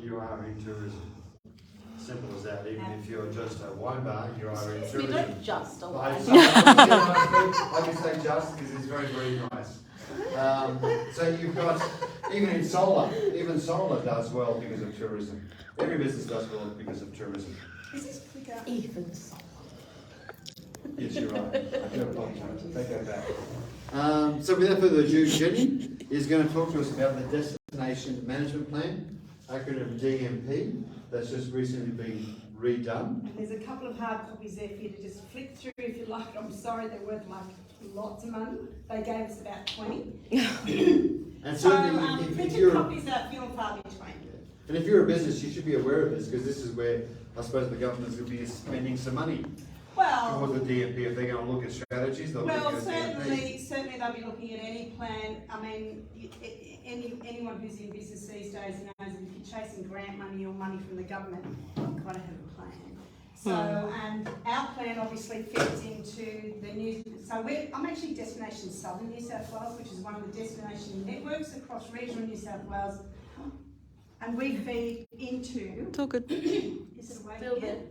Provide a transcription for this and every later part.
you are in tourism. Simple as that. Even if you're just a wine bar, you are in tourism. We don't just a wine bar. I can say just because it's very, very nice. So you've got, even solar does well because of tourism. Every business does well because of tourism. Is this quicker? Even solar. Yes, you're right. I do apologise. Take that back. So without further ado, Jenny is going to talk to us about the Destination Management Plan, acronym DMP, that's just recently been redone. And there's a couple of hard copies there for you to just flick through if you like. I'm sorry, they're worth like lots of money. They gave us about 20. And so certainly printed copies are few and far between. And if you're a business, you should be aware of this, because this is where I suppose the government's going to be spending some money. Well, towards the DMP, if they're going to look at strategies, they'll look at certainly they'll be looking at any plan. I mean, anyone who's in business these days knows that if you're chasing grant money or money from the government, you've got to have a plan. So, and our plan obviously fits into the new. So I'm actually Destination Southern New South Wales, which is one of the destination networks across regional New South Wales, and we feed into. It's all good. Is it away Still here? there.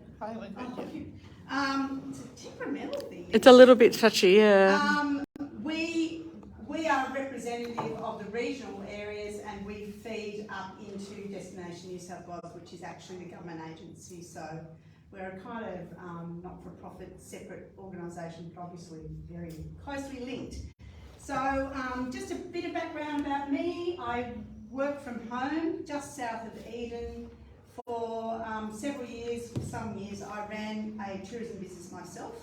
It's a temperamental thing. It's a little bit touchy, yeah. We are representative of the regional areas, and we feed up into Destination New South Wales, which is actually the government agency. So we're a kind of not-for-profit, separate organisation, but obviously very closely linked. So just a bit of background about me. I work from home just south of Eden. For several years, some years, I ran a tourism business myself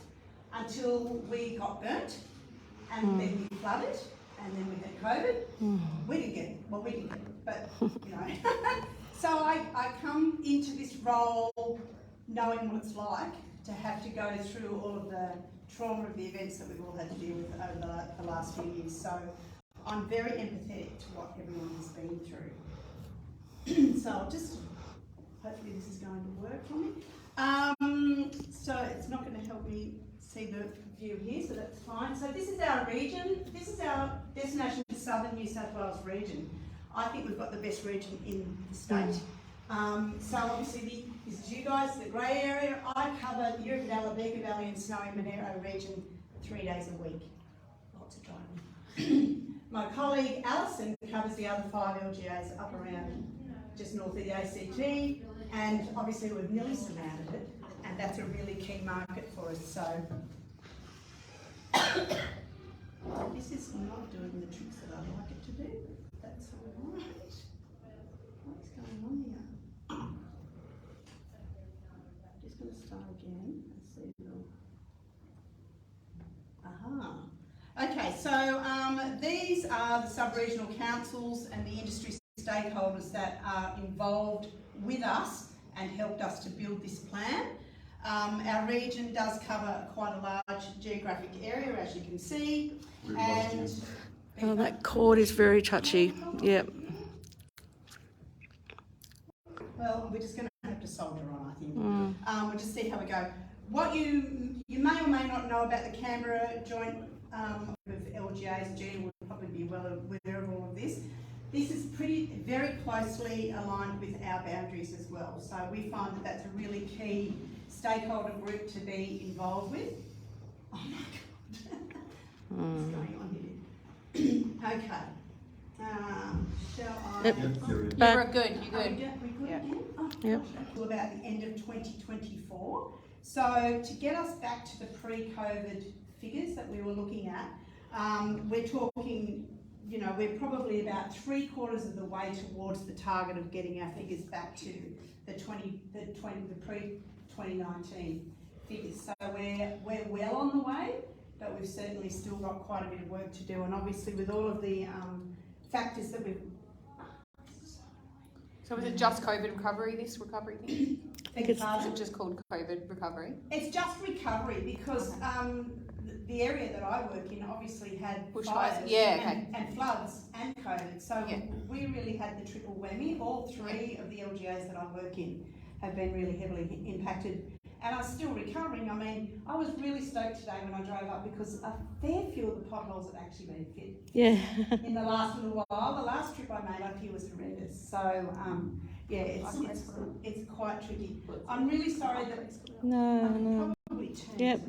until we got burnt, and then we flooded, and then we had COVID. We didn't get it, but you know. So I come into this role knowing what it's like to have to go through all of the trauma of the events that we've all had to deal with over the last few years. So I'm very empathetic to what everyone has been through. So I'll just. Hopefully this is going to work for me. So it's not going to help me see the view here, so that's fine. So this is our region. This is our Destination Southern New South Wales region. I think we've got the best region in the state. So obviously this is you guys, the grey area. I cover the Eureka Beaker Valley and Snowy Monero region 3 days a week. Lots of driving. My colleague Alison covers the other 5 LGAs up around just north of the ACT, and obviously we've nearly surrounded it, and that's a really key market for us. So this is not doing the tricks that I'd like it to do. That's all right. What's going on here? I'm just going to start again and see if it'll. Okay, so these are the sub-regional councils and the industry stakeholders that are involved with us and helped us to build this plan. Our region does cover quite a large geographic area, as you can see. And that cord is very touchy. Yep. Well, we're just going to have to soldier on, I think. We'll just see how we go. What you may or may not know about the Canberra joint with LGAs, Gina would probably be well aware of all of this. This is very closely aligned with our boundaries as well. So we find that that's a really key stakeholder group to be involved with. Oh my God. What's going on here? Okay. Shall I? Yep. You're good. Are we good again? Oh, Yep. Till about the end of 2024. So to get us back to the pre-COVID figures that we were looking at, we're talking, you know, we're probably about 3/4 of the way towards the target of getting our figures back to the pre-2019 figures. So we're well on the way, but we've certainly still got quite a bit of work to do. And obviously with all of the factors that we've... So is it just COVID recovery, this recovery thing? Is it just called COVID recovery? It's just recovery because the area that I work in obviously had bushfires, fires and floods and COVID. So we really had the triple whammy. All 3 of the LGAs that I work in have been really heavily impacted. And I'm still recovering. I mean, I was really stoked today when I drove up because a fair few of the potholes have actually been fixed Yeah. in the last little while. The last trip I made up here was horrendous. So Yeah, it's quite tricky. I'm really sorry that No, I can no. probably turn Yep.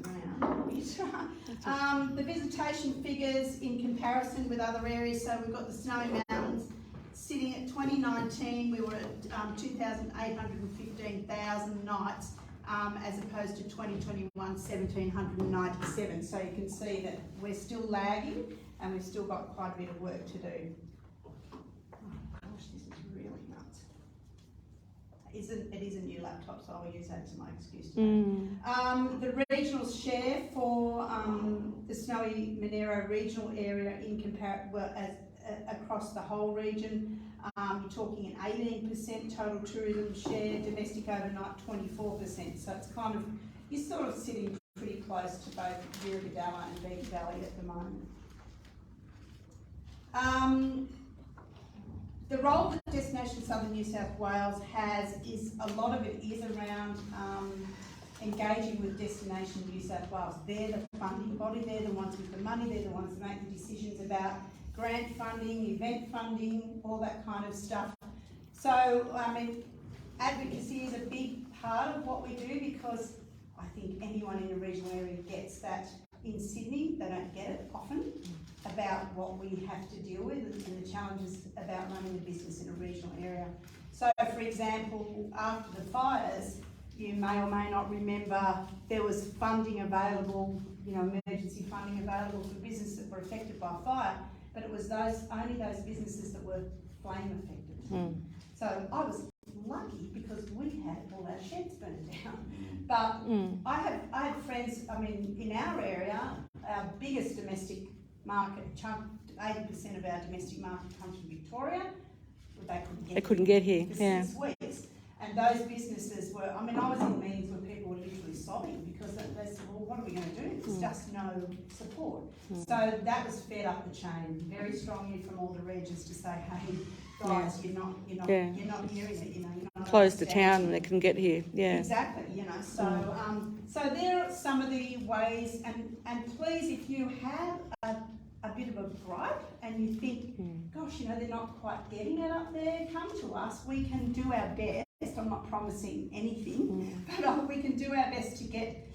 this around. The visitation figures in comparison with other areas, so we've got the Snowy Mountains sitting at 2019, we were at 2,815,000 nights, as opposed to 2021, 1,797. So you can see that we're still lagging and we've still got quite a bit of work to do. Oh gosh, this is really nuts. It is a new laptop, so I'll use that as my excuse today. The regional share for the Snowy Monero regional area in across the whole region, you're talking an 18% total tourism share, domestic overnight 24%. So it's kind of, you're sort of sitting pretty close to both Jindabyne and Beach Valley at the moment. The role that Destination Southern New South Wales has is, a lot of it is around engaging with Destination New South Wales. They're the funding body, they're the ones with the money, they're the ones that make the decisions about grant funding, event funding, all that kind of stuff. So, I mean, advocacy is a big part of what we do, because I think anyone in a regional area gets that. In Sydney, they don't get it often, about what we have to deal with and the challenges about running a business in a regional area. So, for example, after the fires, you may or may not remember there was funding available, you know, emergency funding available for businesses that were affected by fire, but it was only those businesses that were flame affected. So I was lucky because we had all our sheds burned down. But I have friends, I mean, in our area, our biggest domestic market chunk, 80% of our domestic market comes from Victoria. They couldn't get here for 6 weeks. And those businesses were, I mean, I was in meetings where people were literally sobbing because they said, well, what are we going to do? There's just no support. So that was fed up the chain very strongly from all the regions to say, hey, guys, you're not hearing it, you know. You're not Close the town and they couldn't get here. Yeah. Exactly, you know. So so there are some of the ways, and please, if you have a bit of a gripe and you think, gosh, you know, they're not quite getting it up there, come to us. We can do our best. I'm not promising anything, but we can do our best to get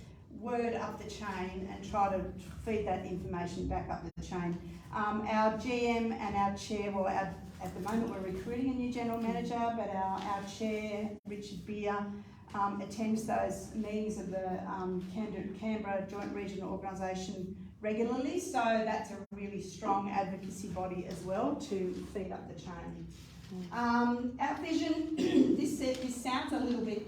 word up the chain and try to feed that information back up the chain. Our GM and our chair, well, at the moment we're recruiting a new general manager, but our chair, Richard Beer, attends those meetings of the Canberra Joint Regional Organisation regularly, so that's a really strong advocacy body as well to feed up the chain. Our vision, this sounds a little bit,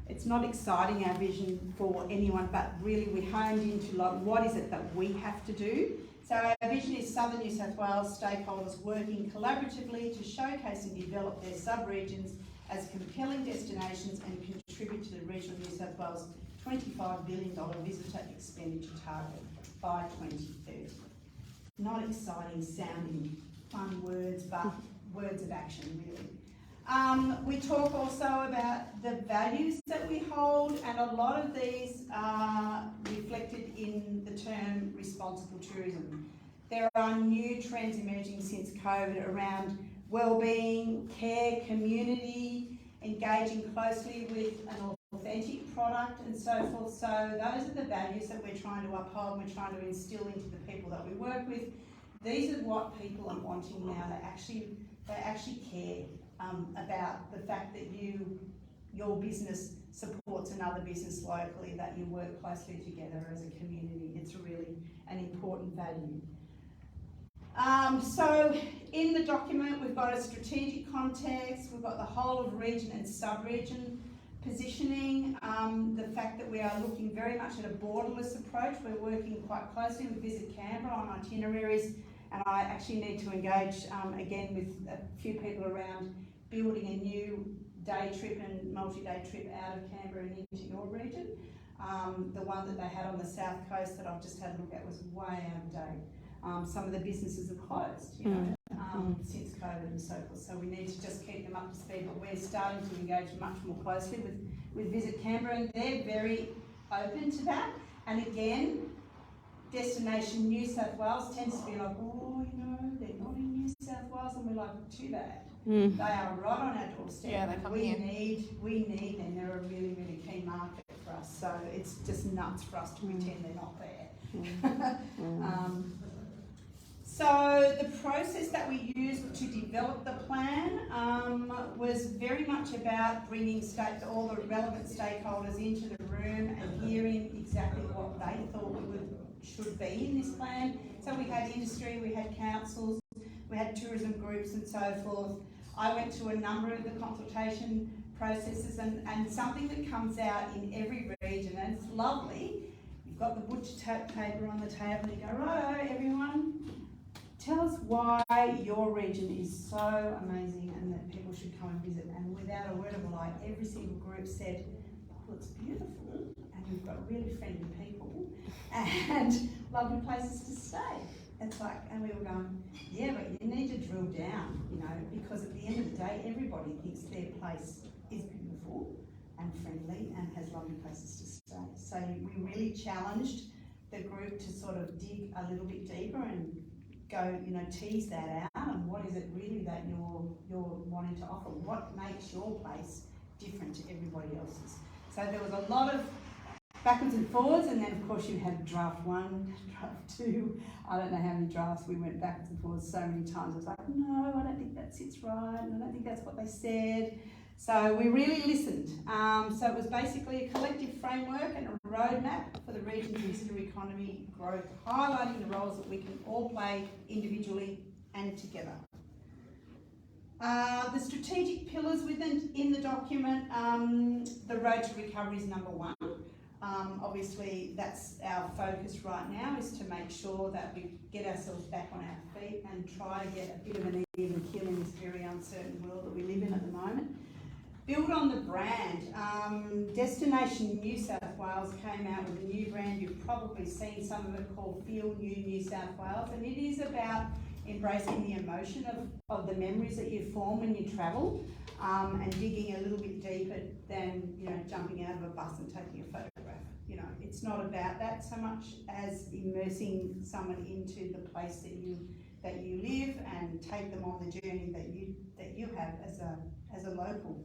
it's not exciting, our vision for anyone, but really we honed into like what is it that we have to do. So our vision is Southern New South Wales stakeholders working collaboratively to showcase and develop their sub-regions as compelling destinations and contribute to the regional New South Wales $25 billion visitor expenditure target by 2030. Not exciting sounding fun words, but words of action really. We talk also about the values that we hold, and a lot of these are reflected in the term responsible tourism. There are new trends emerging since COVID around wellbeing, care, community, engaging closely with an authentic product and so forth. So those are the values that we're trying to uphold and we're trying to instill into the people that we work with. These are what people are wanting now. They actually care about the fact that your business supports another business locally, that you work closely together as a community. It's really an important value. So in the document we've got a strategic context, we've got the whole of region and sub-region positioning, the fact that we are looking very much at a borderless approach. We're working quite closely with Visit Canberra on itineraries, and I actually need to engage again with a few people around building a new day trip and multi-day trip out of Canberra and into your region. The one that they had on the south coast that I've just had a look at was way out of date. Some of the businesses have closed, you know, since COVID and so forth. So we need to just keep them up to speed. But we're starting to engage much more closely with Visit Canberra, and they're very open to that. And again, Destination New South Wales tends to be like, oh, you know, they're not in New South Wales, and we're like, too bad. They are right on our doorstep. Yeah, they come we here. We need them. They're a really, really key market for us. So it's just nuts for us to pretend they're not there. So the process that we used to develop the plan was very much about bringing all the relevant stakeholders into the room and hearing exactly what they thought should be in this plan. So we had industry, we had councils, we had tourism groups and so forth. I went to a number of the consultation processes and something that comes out in every region, and it's lovely. You've got the butcher paper on the table and you go, righto everyone, tell us why your region is so amazing and that people should come and visit. And without a word of a lie, every single group said, well, it's beautiful and we've got really friendly people and lovely places to stay. It's like, and we were going, yeah, but you need to drill down, you know, because at the end of the day, everybody thinks their place is beautiful and friendly and has lovely places to stay. So we really challenged the group to sort of dig a little bit deeper and go, you know, tease that out, and what is it really that you're wanting to offer? What makes your place different to everybody else's? So there was a lot of backwards and forwards, and then of course you had draft 1, draft 2. I don't know how many drafts we went backwards and forwards so many times. I was like, no, I don't think that sits right, and I don't think that's what they said. So we really listened. So it was basically a collective framework and a roadmap for the region's visitor economy growth, highlighting the roles that we can all play individually and together. The strategic pillars in the document, the road to recovery is number 1. Obviously that's our focus right now, is to make sure that we get ourselves back on our feet and try to get a bit of an even keel in this very uncertain world that we live in at the moment. Build on the brand. Destination New South Wales came out with a new brand. You've probably seen some of it called Feel New South Wales, and it is about embracing the emotion of the memories that you form when you travel, and digging a little bit deeper than, you know, jumping out of a bus and taking a photograph. You know, it's not about that so much as immersing someone into the place that you live and take them on the journey that you have as a local.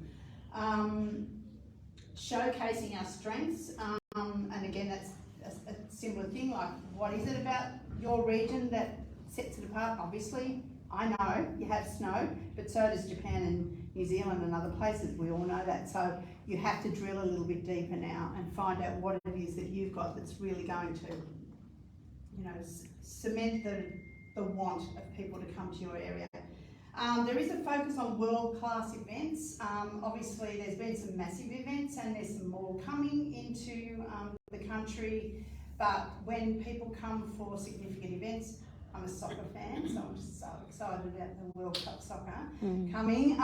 Showcasing our strengths, and again that's a similar thing, like what is it about your region that sets it apart? Obviously, I know you have snow, but so does Japan and New Zealand and other places, we all know that. So you have to drill a little bit deeper now and find out what it is that you've got that's really going to, you know, cement the want of people to come to your area. There is a focus on world-class events. Obviously there's been some massive events and there's some more coming into the country, but when people come for significant events, I'm a soccer fan, so I'm just so excited about the World Cup soccer coming.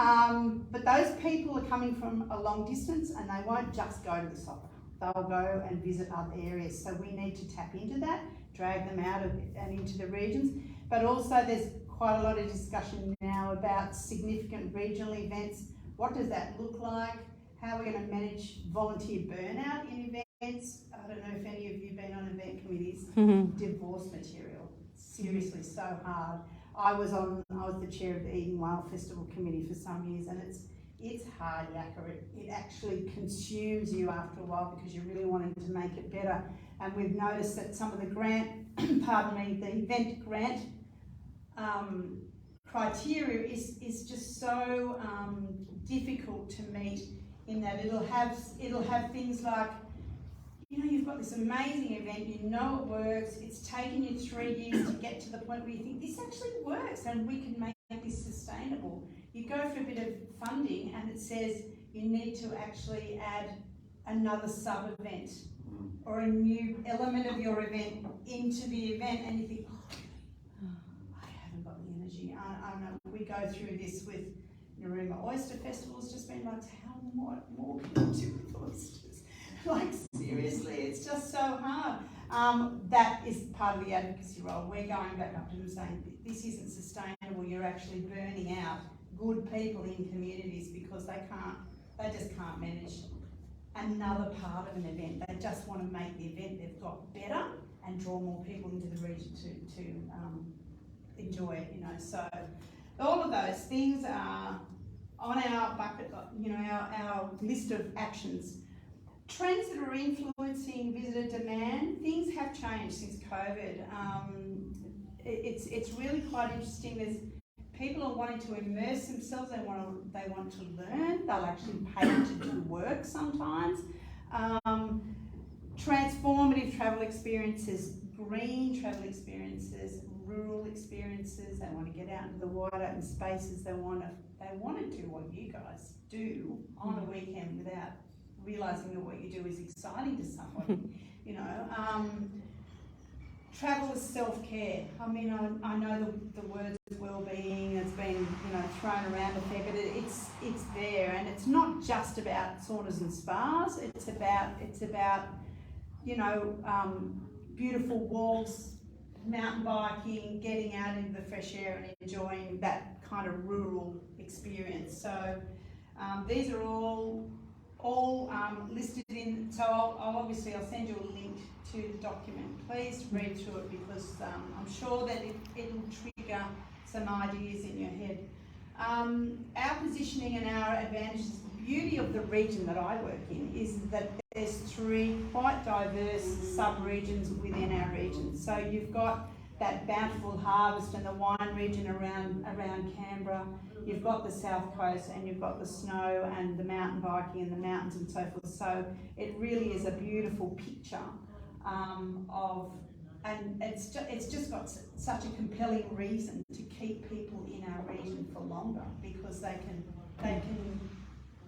But those people are coming from a long distance and they won't just go to the soccer. They'll go and visit other areas. So we need to tap into that, drag them out of and into the regions. But also there's quite a lot of discussion now about significant regional events. What does that look like? How are we going to manage volunteer burnout in events? I don't know if any of you have been on event committees. Divorce material, seriously, so hard. I was the chair of the Eden Whale Festival Committee for some years, and it's hard yakka. It actually consumes you after a while because you're really wanting to make it better. And we've noticed that some of the the event grant criteria is just so difficult to meet, in that it'll have things like, you know, you've got this amazing event, you know it works, it's taken you 3 years to get to the point where you think this actually works and we can make this sustainable. You go for a bit of funding and it says you need to actually add another sub-event or a new element of your event into the event, and you think, oh, I haven't got the energy. I know we go through this with Narooma Oyster Festival's just been like, how more can you do with oysters? Like seriously, it's just so hard. That is part of the advocacy role. We're going back up to them saying, this isn't sustainable, you're actually burning out good people in communities because they just can't manage another part of an event. They just want to make the event they've got better and draw more people into the region to enjoy it, you know. So all of those things are on our bucket, our list of actions. Trends that are influencing visitor demand, things have changed since COVID. It's really quite interesting. There's people are wanting to immerse themselves. They want to learn. They'll actually pay to do work sometimes. Transformative travel experiences, green travel experiences, rural experiences. They want to get out into the wide open spaces. They want to do what you guys do on a weekend without realising that what you do is exciting to somebody. Travel is self-care. I mean, I know the word well-being has been, thrown around a fair bit. It's there, and it's not just about saunas and spas. It's about beautiful walks, mountain biking, getting out into the fresh air and enjoying that kind of rural experience. So these are all listed in. So I'll send you a link to the document. Please read through it, because I'm sure that it'll trigger some ideas in your head. Our positioning and our advantages, the beauty of the region that I work in is that there's 3 quite diverse sub-regions within our region. So you've got that bountiful harvest and the wine region around Canberra. You've got the south coast, and you've got the snow and the mountain biking and the mountains and so forth. So it really is a beautiful picture and it's just got such a compelling reason to keep people in our region for longer, because they can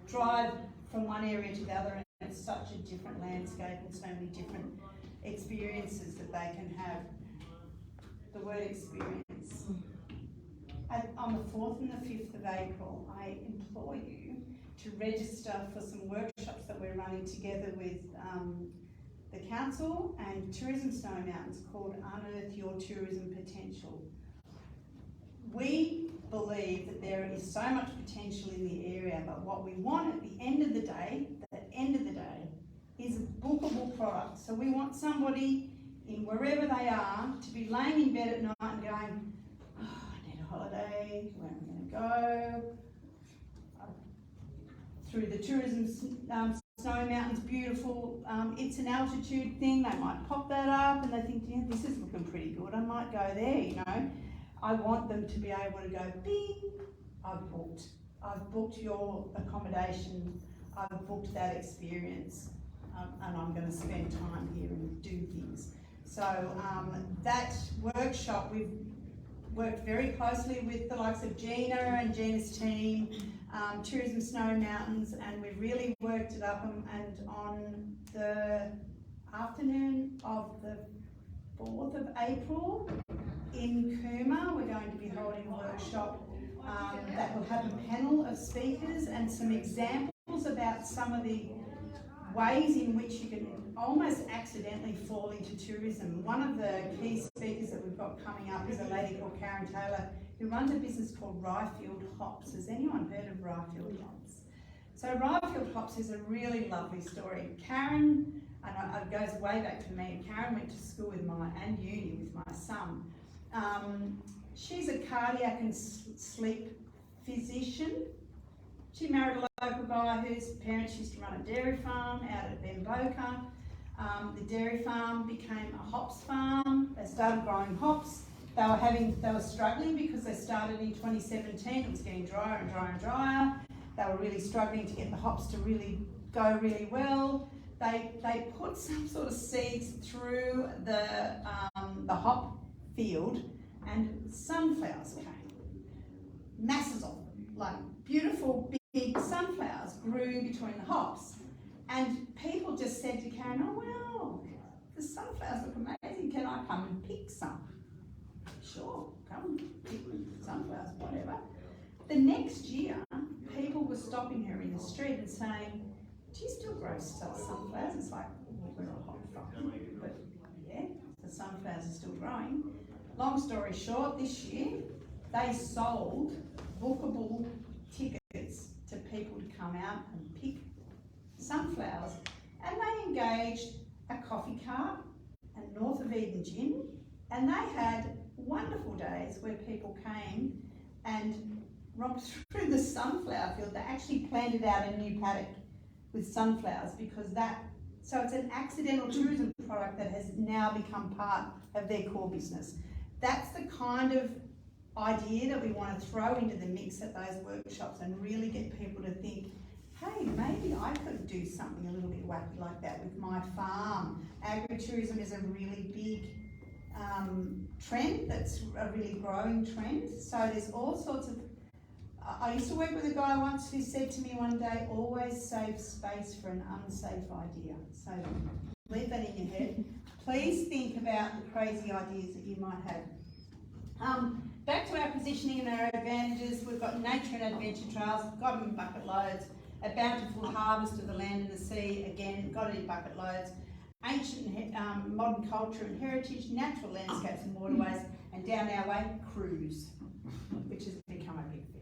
drive from one area to the other, and it's such a different landscape and so many different experiences that they can have. The word experience. On the 4th and the 5th of April, I implore you to register for some workshops that we're running together with the Council and Tourism Snow Mountains, called Unearth Your Tourism Potential. We believe that there is so much potential in the area, but what we want at the end of the day is a bookable product. So we want somebody in wherever they are to be laying in bed at night and going, oh, I need a holiday, where am I going to go? Through the tourism Snow Mountains, beautiful. It's an altitude thing. They might pop that up and they think, yeah, this is looking pretty good. I might go there, I want them to be able to go, bing, I've booked your accommodation. I've booked that experience, and I'm going to spend time here and do things. So that workshop, we've worked very closely with the likes of Gina and Gina's team, Tourism Snow Mountains, and we've really worked it up. And on the afternoon of the 4th of April in Cooma, we're going to be holding a workshop that will have a panel of speakers and some examples about some of the ways in which you can almost accidentally fall into tourism. One of the key speakers that we've got coming up is a lady called Karen Taylor, who runs a business called Ryefield Hops. Has anyone heard of Ryefield Hops? So Ryefield Hops is a really lovely story. Karen, and it goes way back to me, Karen went to school with and uni with my son. She's a cardiac and sleep physician. She married a local guy whose parents used to run a dairy farm out at Bemboka. The dairy farm became a hops farm. They started growing hops. They were struggling because they started in 2017. It was getting drier and drier and drier. They were really struggling to get the hops to really go really well. They put some sort of seeds through the hop field, and sunflowers came. Masses of them, like beautiful big sunflowers grew between the hops. And people just said to Karen, oh wow, the sunflowers look amazing, can I come and pick some? Sure, come pick sunflowers, whatever. The next year, people were stopping her in the street and saying, do you still grow sunflowers? It's like, well, we're a hop farm, but yeah, the sunflowers are still growing. Long story short, this year, they sold bookable tickets to people to come out and pick sunflowers, and they engaged a coffee cart and North of Eden Gin, and they had wonderful days where people came and romped through the sunflower field. They actually planted out a new paddock with sunflowers because so it's an accidental tourism product that has now become part of their core business. That's the kind of idea that we want to throw into the mix at those workshops and really get people to think, hey, maybe I could do something a little bit wacky like that with my farm. Agritourism is a really big trend, that's a really growing trend. So there's all sorts of, I used to work with a guy once who said to me one day, always save space for an unsafe idea. So leave that in your head. Please think about the crazy ideas that you might have. Back to our positioning and our advantages, we've got nature and adventure trails, got them in bucket loads. A bountiful harvest of the land and the sea, again, got it in bucket loads. Ancient modern culture and heritage, natural landscapes and waterways, and down our way, cruise, which has become a big thing.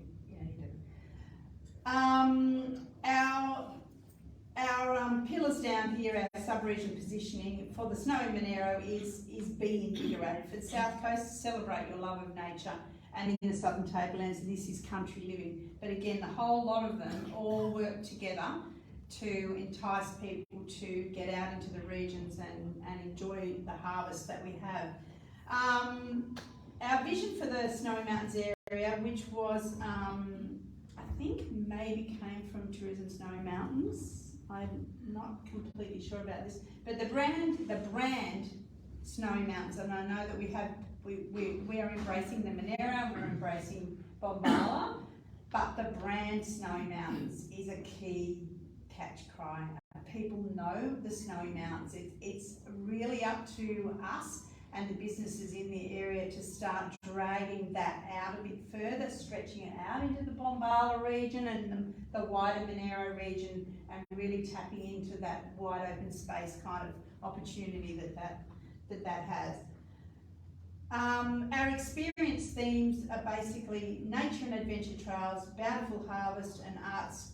Our pillars down here, our sub-region positioning for the Snowy Monero is being invigorated. For the South Coast, celebrate your love of nature, and in the Southern Tablelands, this is country living. But again, the whole lot of them all work together to entice people to get out into the regions and enjoy the harvest that we have. Our vision for the Snowy Mountains area, which was, I think maybe came from Tourism Snowy Mountains. I'm not completely sure about this, but the brand Snowy Mountains, and I know that we are embracing the Monero, we're embracing Bombala, but the brand Snowy Mountains is a key catch cry. People know the Snowy Mountains. It's really up to us and the businesses in the area to start dragging that out a bit further, stretching it out into the Bombala region and the wider Monero region, and really tapping into that wide open space kind of opportunity that has. Our experience themes are basically nature and adventure trails, bountiful harvest, and arts,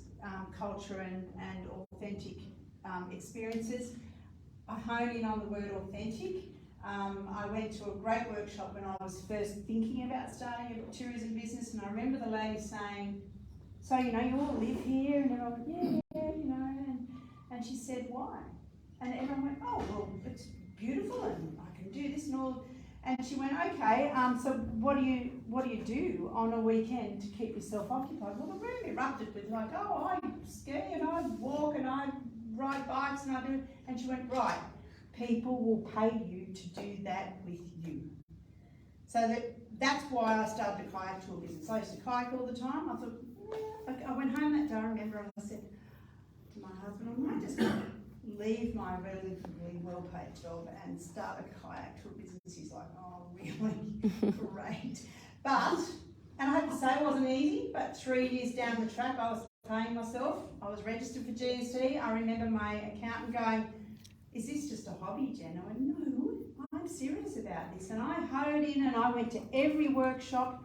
culture and authentic experiences. I hone in on the word authentic. I went to a great workshop when I was first thinking about starting a tourism business, and I remember the lady saying, so, you all live here? And everyone went, yeah, and she said, why? And everyone went, oh, well, it's beautiful and I can do this and all. And she went, okay, so what do you do on a weekend to keep yourself occupied? Well, the room erupted with like, oh, I ski and I walk and I ride bikes and I do. And she went, right, people will pay you to do that with you. So that's why I started the kayak tour business. I used to kayak all the time. I thought, I went home that day, I remember, and I said to my husband, I might just leave my relatively well-paid job and start a kayak tour business. He's like, oh, really? Great. But, and I have to say it wasn't easy, but 3 years down the track, I was paying myself. I was registered for GST. I remember my accountant going, is this just a hobby, Jen? I went, no, I'm serious about this. And I hoed in and I went to every workshop.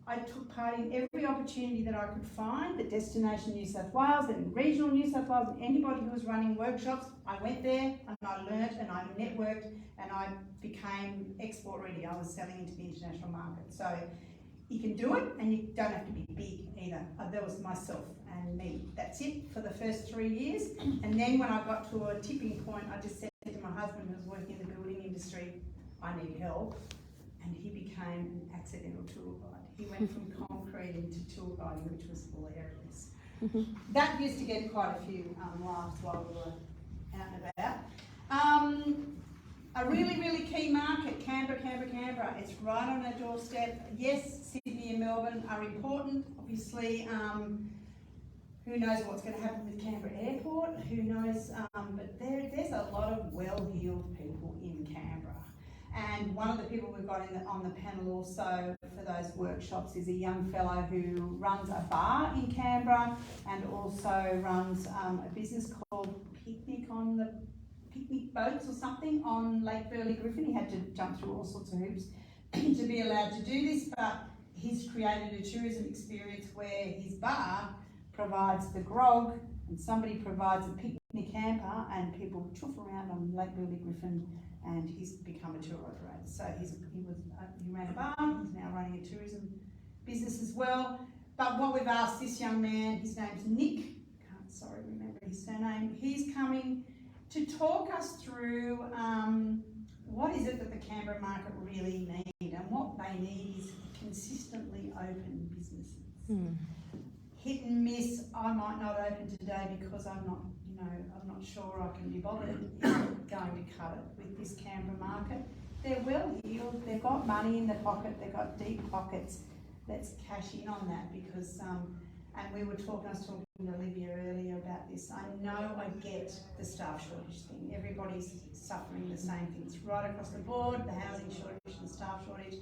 I took part in every opportunity that I could find, the Destination New South Wales and Regional New South Wales, and anybody who was running workshops, I went there and I learnt and I networked and I became export ready. I was selling into the international market. So you can do it and you don't have to be big either. That was myself and me. That's it for the first 3 years. And then when I got to a tipping point, I just said to my husband, who was working in the building industry, I need help. And he became an accidental tour guide. He went from concrete into tour guiding, which was hilarious. That used to get quite a few laughs while we were out and about. A really, really key market, Canberra. It's right on our doorstep. Yes, Sydney and Melbourne are important. Obviously, who knows what's going to happen with Canberra Airport? Who knows? But there's a lot of well-heeled people in Canberra. And one of the people we've got on the panel also for those workshops is a young fellow who runs a bar in Canberra and also runs a business called Picnic Boats or something on Lake Burley Griffin. He had to jump through all sorts of hoops to be allowed to do this, but he's created a tourism experience where his bar provides the grog and somebody provides a picnic hamper and people chuff around on Lake Burley Griffin and he's become a tour operator. So he ran a bar, he's now running a tourism business as well. But what we've asked this young man, his name's Nick, can't remember his surname, he's coming to talk us through what is it that the Canberra market really need, and what they need is consistently open businesses. Hit and miss, I might not open today because I'm not sure I can be bothered going to cut it with this Canberra market. They're well heeled, they've got money in their pocket, they've got deep pockets. Let's cash in on that because, and I was talking to Olivia earlier about this. I know I get the staff shortage thing. Everybody's suffering the same things right across the board, the housing shortage, the staff shortage.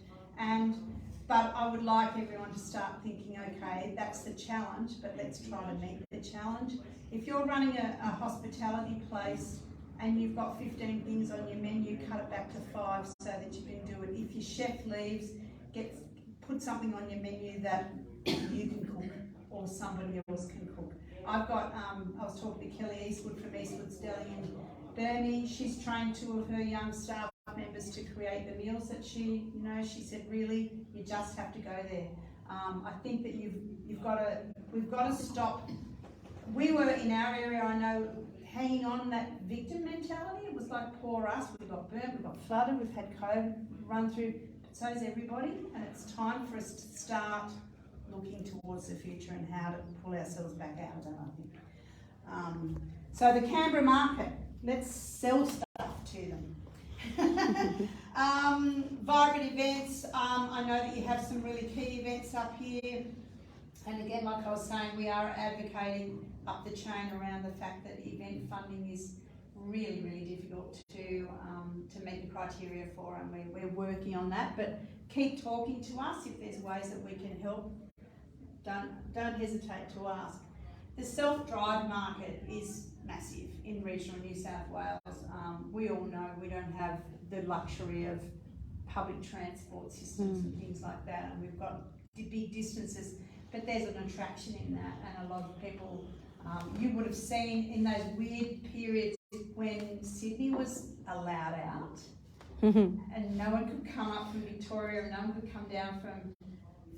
But I would like everyone to start thinking, okay, that's the challenge, but let's try to meet the challenge. If you're running a hospitality place and you've got 15 things on your menu, cut it back to 5 so that you can do it. If your chef leaves, put something on your menu that you can cook or somebody else can cook. I've got, I was talking to Kelly Eastwood from Eastwood's Deli in Burnie. She's trained 2 of her young staff members to create the meals that she said, really, you just have to go there. I think that we've got to stop. We were in our area, I know, hanging on that victim mentality. It was like poor us, we got burnt, we got flooded, we've had COVID run through, but so is everybody, and it's time for us to start looking towards the future and how to pull ourselves back out of that, I think. So the Canberra market, let's sell stuff to them. Vibrant events, I know that you have some really key events up here, and again, like I was saying, we are advocating up the chain around the fact that event funding is really, really difficult to meet the criteria for, and we're working on that. But keep talking to us if there's ways that we can help. Don't hesitate to ask. The self-drive market is massive in regional New South Wales. We all know we don't have the luxury of public transport systems and things like that, and we've got big distances, but there's an attraction in that, and a lot of people, you would have seen in those weird periods when Sydney was allowed out, and no one could come up from Victoria, and no one could come down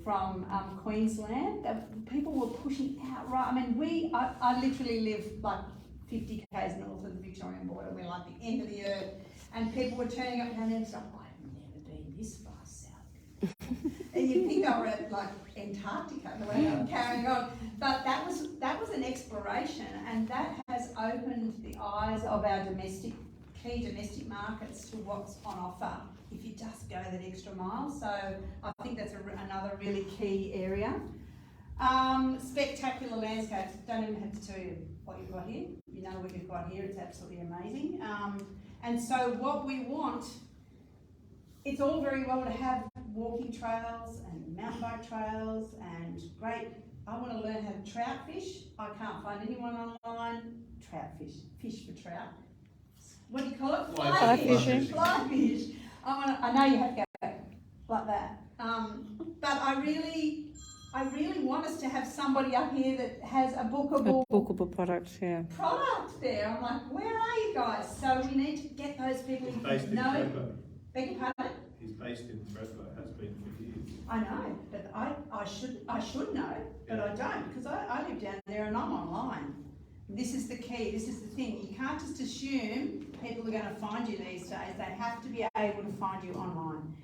from Queensland. People were pushing out right. I mean, I literally live like 50 k's north of the Victorian border. We're like the end of the earth, and people were turning up and then like, I've never been this far south. And you'd think they were at like Antarctica, the way they were carrying on. But that was an exploration, and that has opened the eyes of our key domestic markets to what's on offer if you just go that extra mile. So I think that's another really key area. Spectacular landscapes. Don't even have to tell you what you've got here. You know what you've got here. It's absolutely amazing. And so what we want, it's all very well to have walking trails and mountain bike trails and great. I want to learn how to trout fish. I can't find anyone online. Trout fish. Fish for trout. What do you call it? Fly fishing. Fly fish. I know you have to go like that. But I really want us to have somebody up here that has a bookable product, yeah. product there. I'm like, where are you guys? So we need to get those people He's based in know. Thredbo. Beg your pardon? He's based in Thredbo, has been for years. I know, but I should know, but I don't, because I live down there and I'm online. This is the key, this is the thing. You can't just assume people are going to find you these days. They have to be able to find you online.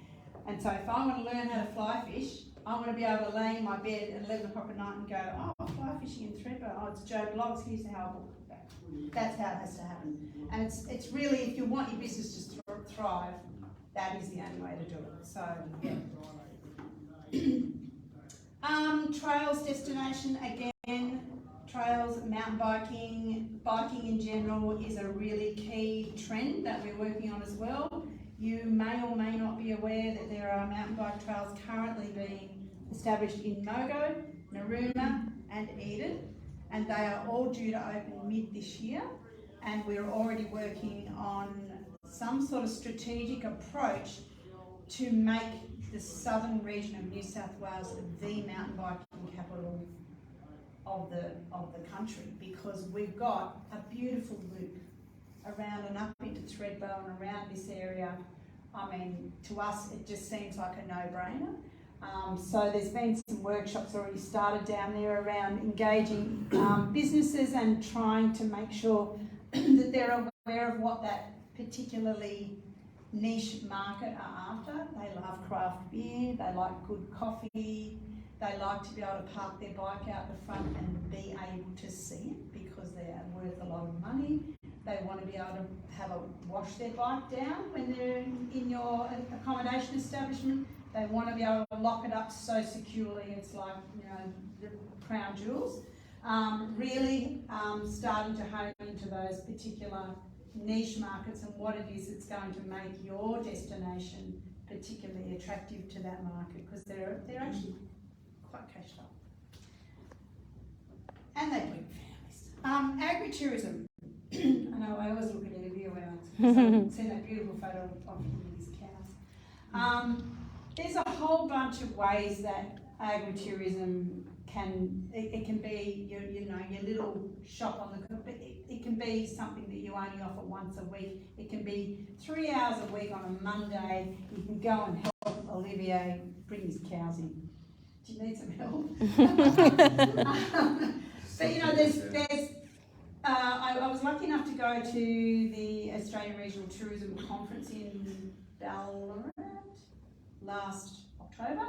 And so if I want to learn how to fly fish, I want to be able to lay in my bed at 11 o'clock at night and go, oh, fly fishing in Thredbo. Oh, it's Joe Blogs, here's how I book that. That's how it has to happen. And it's really, if you want your business to thrive, that is the only way to do it. So, yeah. Trails destination, again, trails, mountain biking in general is a really key trend that we're working on as well. You may or may not be aware that there are mountain bike trails currently being established in Mogo, Narooma and Eden, and they are all due to open mid this year, and we're already working on some sort of strategic approach to make the southern region of New South Wales the mountain biking capital of the country, because we've got a beautiful loop around and up into Thredbo and around this area, I mean, to us, it just seems like a no-brainer. So there's been some workshops already started down there around engaging businesses and trying to make sure that they're aware of what that particularly niche market are after. They love craft beer, they like good coffee, they like to be able to park their bike out the front and be able to see it because they're worth a lot of money. They want to be able to have wash their bike down when they're in your accommodation establishment. They want to be able to lock it up so securely it's like, you know, the crown jewels. Really starting to hone into those particular niche markets and what it is that's going to make your destination particularly attractive to that market, because they're actually quite cashed up. And they bring families. Agritourism. I know I always look at Olivia when I see that beautiful photo of him with his cows. There's a whole bunch of ways that agritourism can be your little shop on the but it can be something that you only offer once a week. It can be 3 hours a week on a Monday. You can go and help Olivier bring his cows in. Do you need some help? But you know, I was lucky enough to go to the Australian Regional Tourism Conference in Ballarat last October,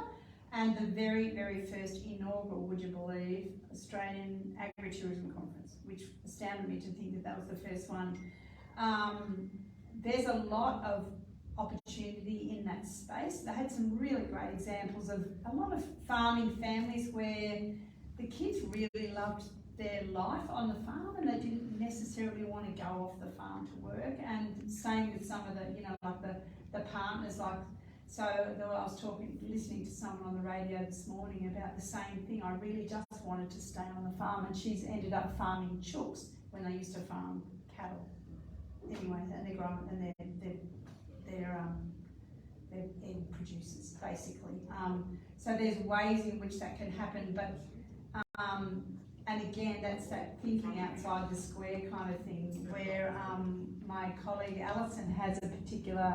and the very, very first inaugural, would you believe, Australian Agritourism Conference, which astounded me to think that was the first one. There's a lot of opportunity in that space. They had some really great examples of a lot of farming families where the kids really loved their life on the farm and they didn't necessarily want to go off the farm to work, and same with some of the, you know, like the partners, like, so I was listening to someone on the radio this morning about the same thing. I really just wanted to stay on the farm, and she's ended up farming chooks when they used to farm cattle. Anyway, and they're growing, and they're egg producers basically. So there's ways in which that can happen, but and again, that's that thinking outside the square kind of thing, where my colleague Alison has a particular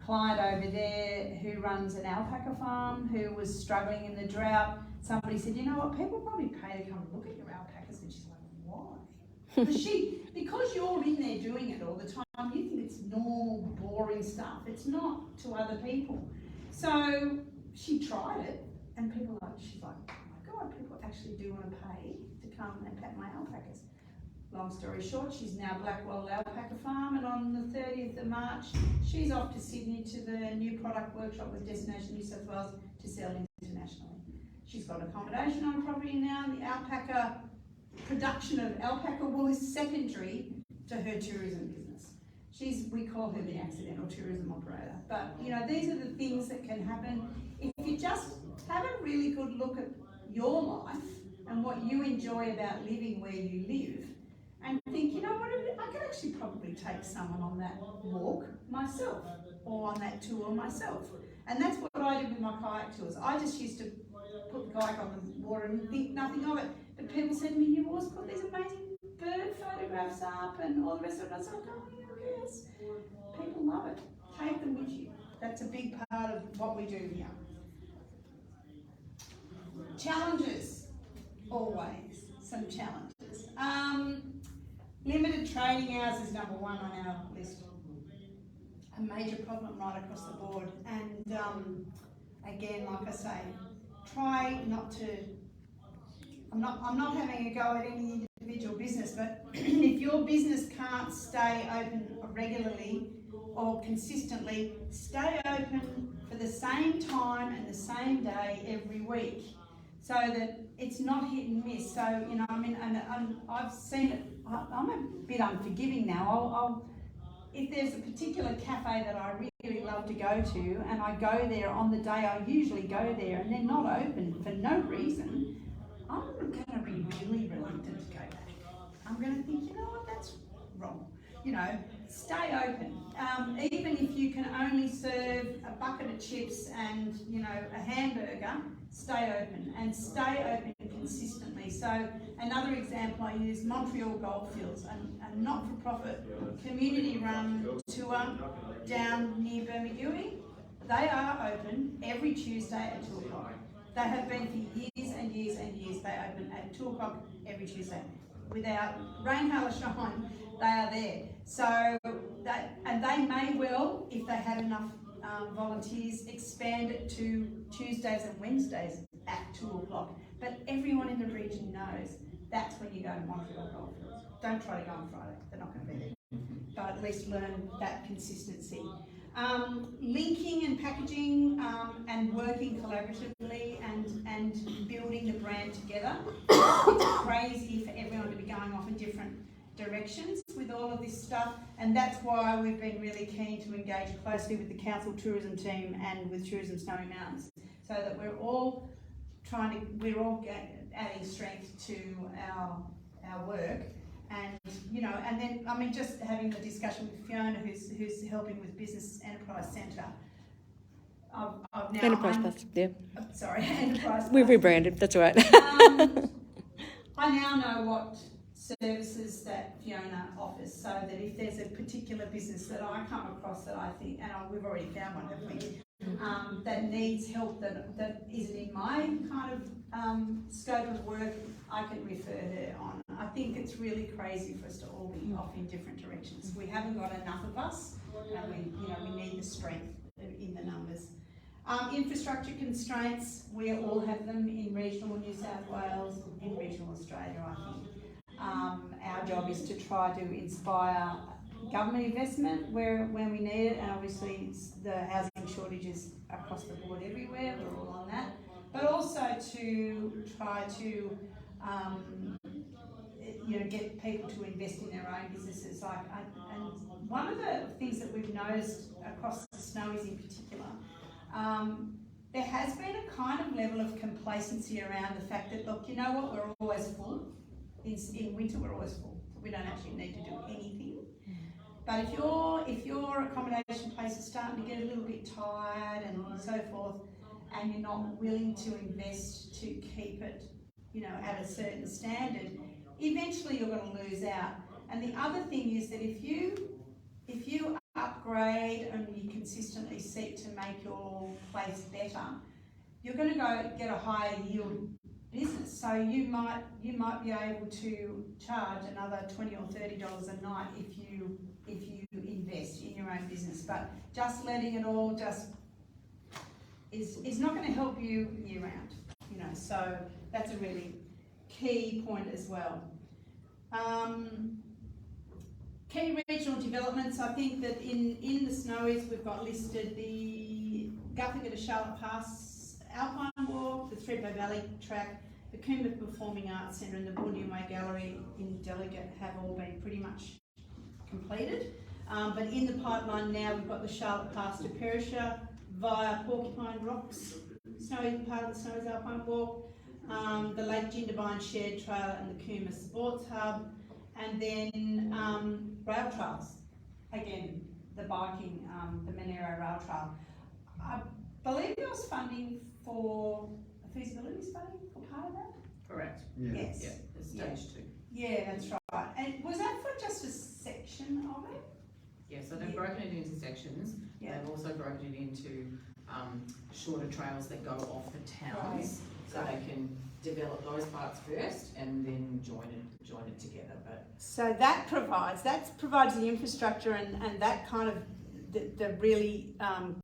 client over there who runs an alpaca farm who was struggling in the drought. Somebody said, you know what, people probably pay to come and look at your alpacas, and she's like, why? Because you're in there doing it all the time, you think it's normal, boring stuff. It's not to other people. So she tried it, and she's like, oh my God, people actually do want to pay to come and pat my alpacas. Long story short, she's now Blackwell Alpaca Farm, and on the 30th of March, she's off to Sydney to the new product workshop with Destination New South Wales to sell internationally. She's got accommodation on property now. The alpaca production of alpaca wool is secondary to her tourism business. We call her the accidental tourism operator. But you know, these are the things that can happen if you just have a really good look at your life and what you enjoy about living where you live, and think, you know what, I could actually probably take someone on that walk myself, or on that tour myself. And that's what I did with my kayak tours. I just used to put the kayak on the water and think nothing of it. But people said to me, you've always put these amazing bird photographs up and all the rest of it. I said, oh yes, people love it. Take them with you. That's a big part of what we do here. Challenges, always some challenges. Limited trading hours is number one on our list. A major problem right across the board. And again, like I say, try not to. I'm not having a go at any individual business, but if your business can't stay open regularly or consistently, stay open for the same time and the same day every week, so that it's not hit and miss. So, you know, I mean, and I've seen it, I'm a bit unforgiving now. If there's a particular cafe that I really love to go to, and I go there on the day I usually go there, and they're not open for no reason, I'm going to be really reluctant to go back. I'm going to think, you know what, that's wrong. You know, stay open. Even if you can only serve a bucket of chips and, you know, a hamburger, stay open, and stay open consistently. So, another example I use, Montreal Goldfields, a not-for-profit community-run tour down near Bermagui. They are open every Tuesday at 2 o'clock. They have been for years and years and years. They open at 2 o'clock every Tuesday. Without rain, hail or shine, they are there. So, and they may well, if they had enough volunteers, expand it to Tuesdays and Wednesdays at 2 o'clock. But everyone in the region knows that's when you go to Montreal Goldfields. Don't try to go on Friday, they're not going to be there. But at least learn that consistency. Linking and packaging and working collaboratively and building the brand together. It's crazy for everyone to be going off in different directions with all of this stuff, and that's why we've been really keen to engage closely with the council tourism team and with Tourism Snowy Mountains, so that we're all adding strength to our work. And and then just having the discussion with Fiona, who's helping with Business Enterprise Centre. I've now Enterprise Plus, yeah. Sorry, Enterprise Plus. We've rebranded, that's all right. I now know what services that Fiona offers, so that if there's a particular business that I come across that I think, and we've already found one, haven't we, that needs help that isn't in my kind of scope of work, I can refer her on. I think it's really crazy for us to all be off in different directions. We haven't got enough of us, and we need the strength in the numbers. Infrastructure constraints, we all have them in regional New South Wales, in regional Australia, I think. Our job is to try to inspire government investment when we need it, and obviously the housing shortages across the board everywhere, we're all on that. But also to try to get people to invest in their own businesses. And one of the things that we've noticed across the Snowies in particular, there has been a kind of level of complacency around the fact that, look, you know what, we're always full. In winter we're always full. We don't actually need to do anything. But if your accommodation place is starting to get a little bit tired and so forth, and you're not willing to invest to keep it, at a certain standard, eventually you're going to lose out. And the other thing is that if you upgrade and you consistently seek to make your place better, you're going to go get a higher yield business. So you might be able to charge another $20 or $30 a night if you invest in your own business. But just letting it all is not going to help you year round. So that's a really key point as well. Key regional developments, I think that in the Snowies we've got listed the Guthaga to Charlotte Pass Alpine Walk, the Thredbo Valley Track, the Coombe Performing Arts Centre and the Boondieway Gallery in Delegate have all been pretty much completed. But in the pipeline now we've got the Charlotte Pass to Perisher via Porcupine Rocks, part of the Snowies Alpine Walk, the Lake Jindabyne Shared Trail and the Coombe Sports Hub, and then rail trails. Again, the biking, the Monero Rail Trail. I believe there was funding for a feasibility study for part of that? Correct. Yeah. Yes. Yeah, it's stage 2. Yeah, that's right. And was that for just a section of it? Yeah, so they've broken it into sections. Yeah. They've also broken it into shorter trails that go off the towns, Right. so they can develop those parts first and then join it together. But So that provides the infrastructure and that kind of the really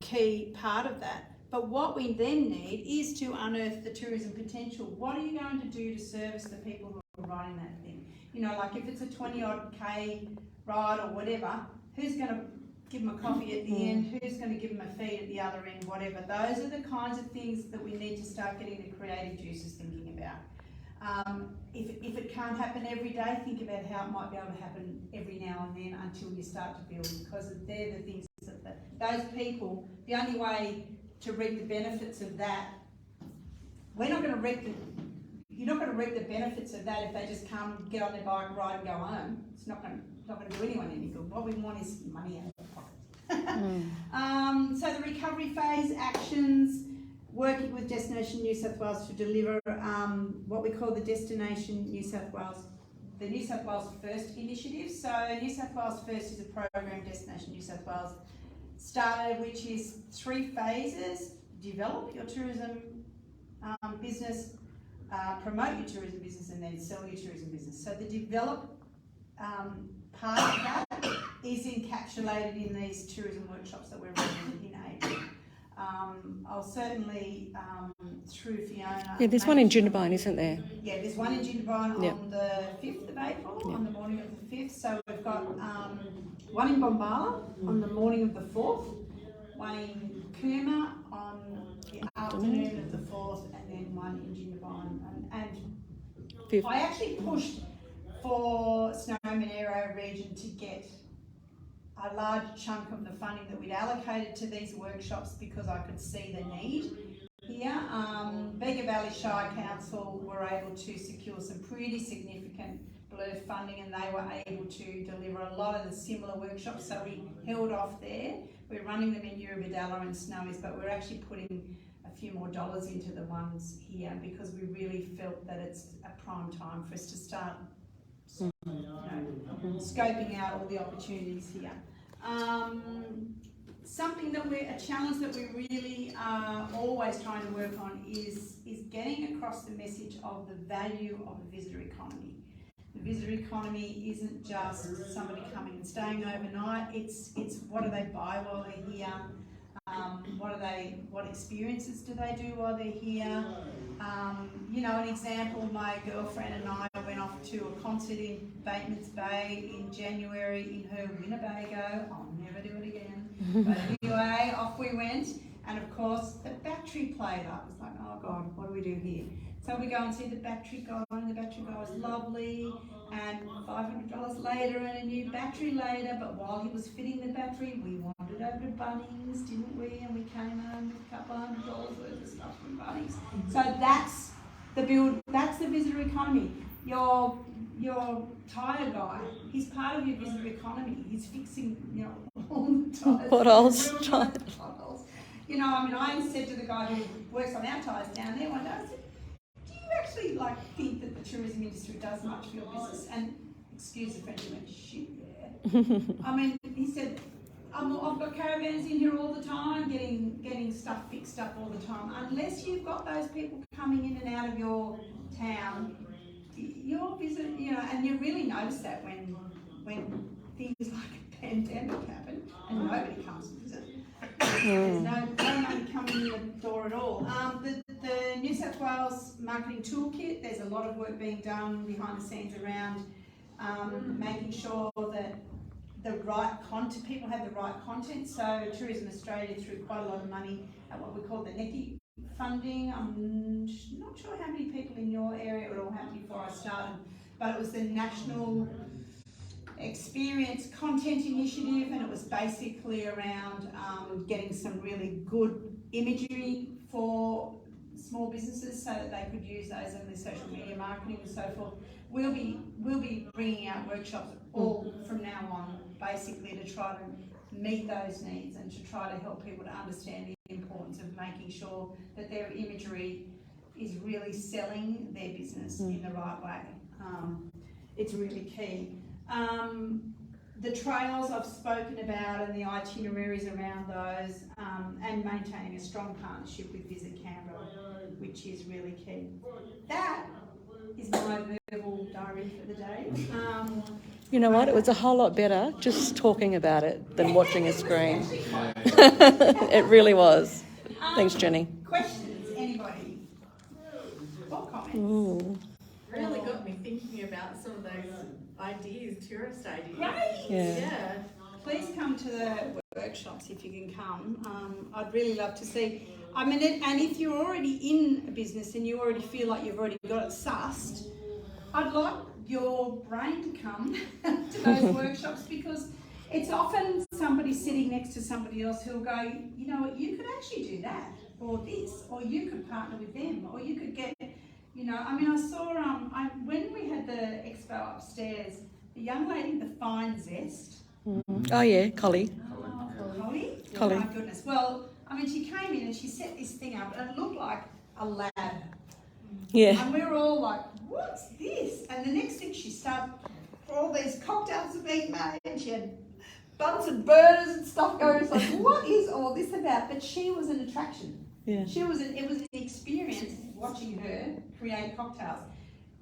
key part of that. But what we then need is to unearth the tourism potential. What are you going to do to service the people who are riding that thing? Like if it's a 20-odd K ride or whatever, who's going to give them a coffee at the end? Who's going to give them a feed at the other end? Whatever. Those are the kinds of things that we need to start getting the creative juices thinking about. If it can't happen every day, think about how it might be able to happen every now and then until you start to build, because they're the things that those people, the only way to reap the benefits of that, you're not going to reap the benefits of that if they just come, get on their bike, ride and go home. It's not going to do anyone any good. What we want is money out of their pocket. So the recovery phase actions, working with Destination New South Wales to deliver what we call the Destination New South Wales, the New South Wales First initiative. So New South Wales First is a program Destination New South Wales started, which is 3 phases: develop your tourism business, promote your tourism business, and then sell your tourism business. So the develop part of that is encapsulated in these tourism workshops that we're running in April. I'll certainly, through Fiona... Yeah, there's one in Jindabyne, isn't there? Yeah, there's one in Jindabyne Yep. on the 5th of April, Yep. on the morning of the 5th. So we've got one in Bombala on the morning of the 4th, one in Cooma on the afternoon of the 4th, and then one in Jindabyne. And Fifth. I actually pushed for Snow Monero region to get a large chunk of the funding that we'd allocated to these workshops because I could see the need here. Bega Valley Shire Council were able to secure some pretty significant blurb funding, and they were able to deliver a lot of the similar workshops, so we held off there. We're running them in Eurobadalla and Snowies, but we're actually putting a few more dollars into the ones here because we really felt that it's a prime time for us to start scoping out all the opportunities here. Something that a challenge that we really are always trying to work on is getting across the message of the value of the visitor economy. The visitor economy isn't just somebody coming and staying overnight. It's what do they buy while they're here? What experiences do they do while they're here? You know, an example, my girlfriend and I went off to a concert in Bateman's Bay in January in her Winnebago. I'll never do it again. But anyway, off we went. And of course, the battery played up. It's like, oh God, what do we do here? So we go and see the battery guy, and the battery guy was lovely, and $500 later and a new battery later, but while he was fitting the battery, we wandered over to Bunnings, didn't we? And we came home with a couple $100 worth of stuff from Bunnings. So that's the visitor economy. Your tyre guy, he's part of your visitor economy. He's fixing, you know, all the tyres. What else? Potholes. You know, I mean, I said to the guy who works on our tyres down there one day, I said, do you actually think that the tourism industry does much for your business? And excuse the French, he went, shit, yeah. I mean, he said, I've got caravans in here all the time, getting stuff fixed up all the time. Unless you've got those people coming in and out of your town, your business, you know, and you really notice that when things like a pandemic happen and nobody comes to visit. There's no money coming in the door at all. The New South Wales Marketing Toolkit, there's a lot of work being done behind the scenes around making sure that the right content, people have the right content. So Tourism Australia threw quite a lot of money at what we call the NECI funding. I'm not sure how many people in your area, it all happened before I started, but it was the National Experience Content Initiative, and it was basically around getting some really good imagery for small businesses so that they could use those in their social media marketing and so forth. We'll be bringing out workshops all from now on, basically to try to meet those needs and to try to help people to understand the importance of making sure that their imagery is really selling their business in the right way. It's really key. The trails I've spoken about and the itineraries around those, and maintaining a strong partnership with Visit Canberra, which is really key. That is my verbal diary for the day. You know what? It was a whole lot better just talking about it than watching a screen. It really was. Thanks, Jenny. Questions? Anybody? Or comments? Ooh. Really got me thinking about some of those ideas, tourist ideas. Great! Yeah. Please come to the workshops if you can come. I'd really love to see. I mean, and if you're already in a business and you already feel like you've already got it sussed, I'd like your brain to come to those workshops, because it's often somebody sitting next to somebody else who'll go, you know what, you could actually do that, or this, or you could partner with them, or you could get, you know, I mean, I saw, when we had the expo upstairs, the young lady, the Fine Zest. Oh yeah, Collie. Holly? Collie. Oh my goodness. Well, I mean, she came in and she set this thing up and it looked like a ladder. Yeah. And we were all like, what's this? And the next thing she started, all these cocktails were being made and she had Bunsen burners and stuff going. It's like, what is all this about? But she was an attraction. Yeah. It was an experience watching her create cocktails.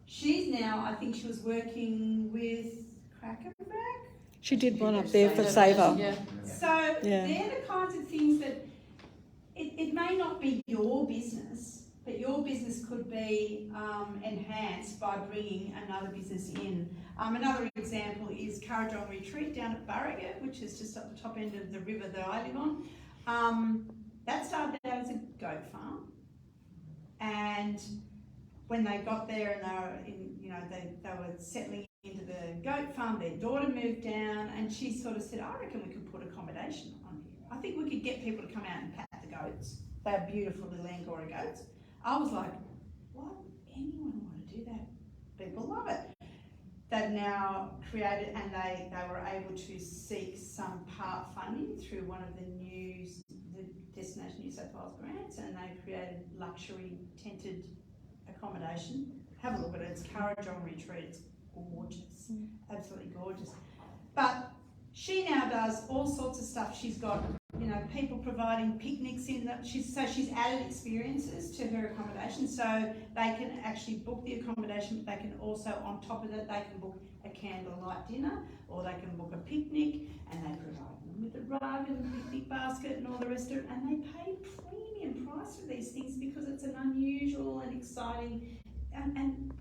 She's now, I think she was working with Crackerback. She did one up there for Savour. Yeah. So Yeah. they're the kinds of things that it may not be your business, but your business could be enhanced by bringing another business in. Another example is Currajong Retreat down at Burriga, which is just up the top end of the river that I live on. That started out as a goat farm, and when they got there and they were in, they were settling into the goat farm, their daughter moved down, and she sort of said, I reckon we could put accommodation on here. I think we could get people to come out and pat the goats. They're beautiful little Angora goats. I was like, why would anyone want to do that? People love it. They've now created, and they were able to seek some part funding through one of the Destination New South Wales grants, and they created luxury tented accommodation. Have a look at it. It's Currajong Retreat. It's gorgeous, absolutely gorgeous. But she now does all sorts of stuff. She's got, people providing picnics in that. She's added experiences to her accommodation, so they can actually book the accommodation, but they can also, on top of it, they can book a candlelight dinner, or they can book a picnic, and they provide them with a rug and a picnic basket and all the rest of it, and they pay premium price for these things because it's an unusual and exciting and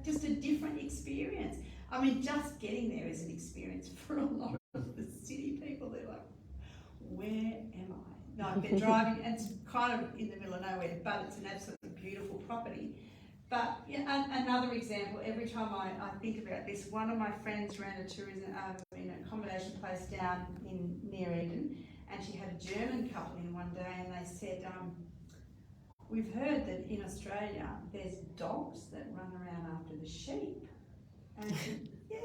just a different experience. I mean, just getting there is an experience for a lot of the city people. They're like, where am I? No, they're driving, and it's kind of in the middle of nowhere, but it's an absolutely beautiful property. But yeah, another example, every time I think about this, one of my friends ran a tourism in an accommodation place down near Eden, and she had a German couple in one day, and they said, we've heard that in Australia there's dogs that run around after the sheep. And I said, yeah.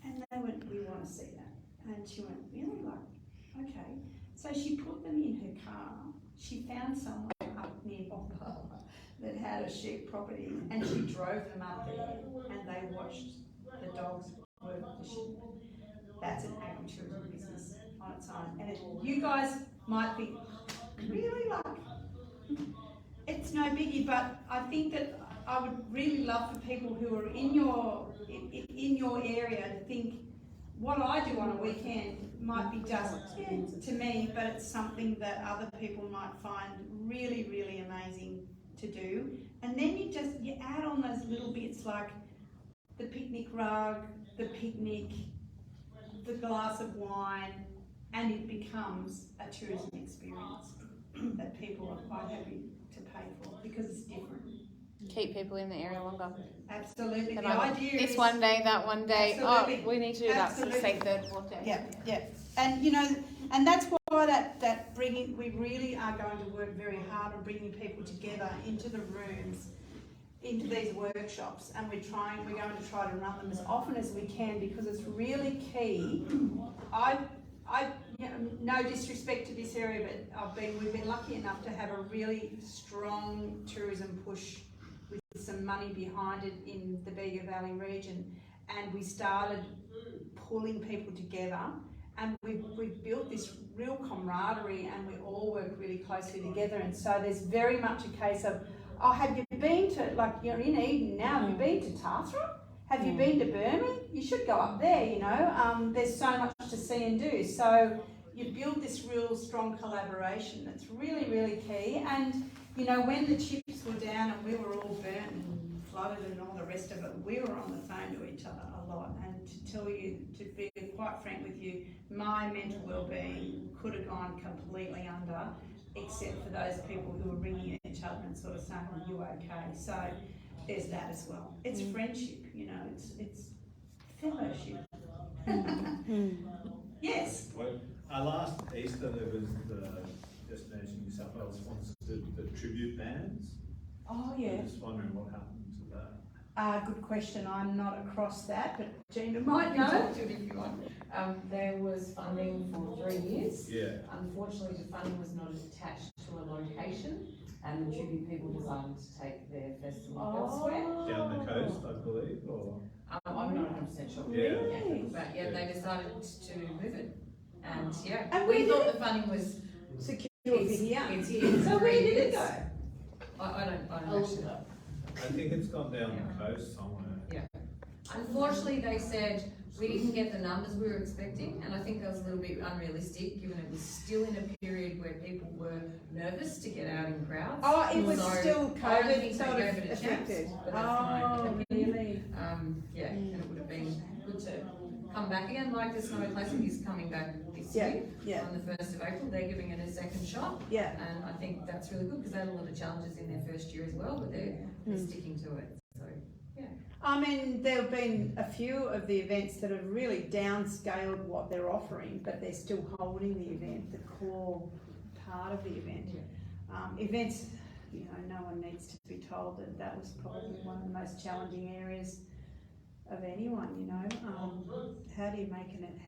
And they went, we want to see that. And she went, really? Like, okay. So she put them in her car. She found someone up near Bombala that had a sheep property, and she drove them up there, and they watched the dogs work the sheep. That's an agritourism business on its own. And you guys might think, really, like, it's no biggie, but I think that I would really love for people who are in your area to think, what I do on a weekend might be just to me, but it's something that other people might find really, really amazing to do. And then you add on those little bits like the picnic rug, the picnic, the glass of wine, and it becomes a tourism experience that people are quite happy to pay for because it's different. Keep people in the area longer. Absolutely. And The idea this is one day, that one day. Absolutely. Oh, we need to do that. So Absolutely. say third, fourth day. Yeah. And and that's why that we really are going to work very hard on bringing people together into the rooms, into these workshops, and we're going to try to run them as often as we can because it's really key. No disrespect to this area, but we've been lucky enough to have a really strong tourism push with some money behind it in the Bega Valley region, and we started pulling people together, and we've built this real camaraderie, and we all work really closely together. And so there's very much a case of, have you been to, like, you're in Eden now, have you been to Tathra? Have you been to Burma? You should go up there, there's so much to see and do. So you build this real strong collaboration that's really, really key. And, when the chips were down and we were all burnt and flooded and all the rest of it, we were on the phone to each other a lot. And to be quite frank with you, my mental well-being could have gone completely under, except for those people who were ringing each other and sort of saying, are you okay? So there's that as well. It's friendship, it's fellowship. Yes. Well, last Easter there was the Destination New South Wales sponsored the tribute bands. Oh yeah. I'm just wondering what happened to that. Good question. I'm not across that, but Gina might know. Talk to it if you want. There was funding for 3 years. Yeah. Unfortunately, the funding was not attached to a location, and the Tribute people decided to take their festival elsewhere. Down the coast, I believe, or? I'm not 100% sure. Yeah. But yeah, they decided to move it, and yeah, And where we did thought the funding was Secure it's here. It's here. So where did it go? I don't actually know. I think it's gone down the coast somewhere. Unfortunately, they said we didn't get the numbers we were expecting, and I think that was a little bit unrealistic, given it was still in a period where people were nervous to get out in crowds. Oh, it was So, still I don't COVID think sort they of gave it a affected. chance, but that's my Oh, opinion. really? Yeah, and it would have been good to come back again, like the Snowy Classic is coming back this Yeah, year. yeah. On the 1st of April, they're giving it a second shot. Yeah. And I think that's really good, because they had a lot of challenges in their first year as well, but they're sticking to it, so, yeah. I mean, there have been a few of the events that have really downscaled what they're offering, but they're still holding the event, the core part of the event. Events, you know, no one needs to be told that that was probably one of the most challenging areas of anyone, you know. How do you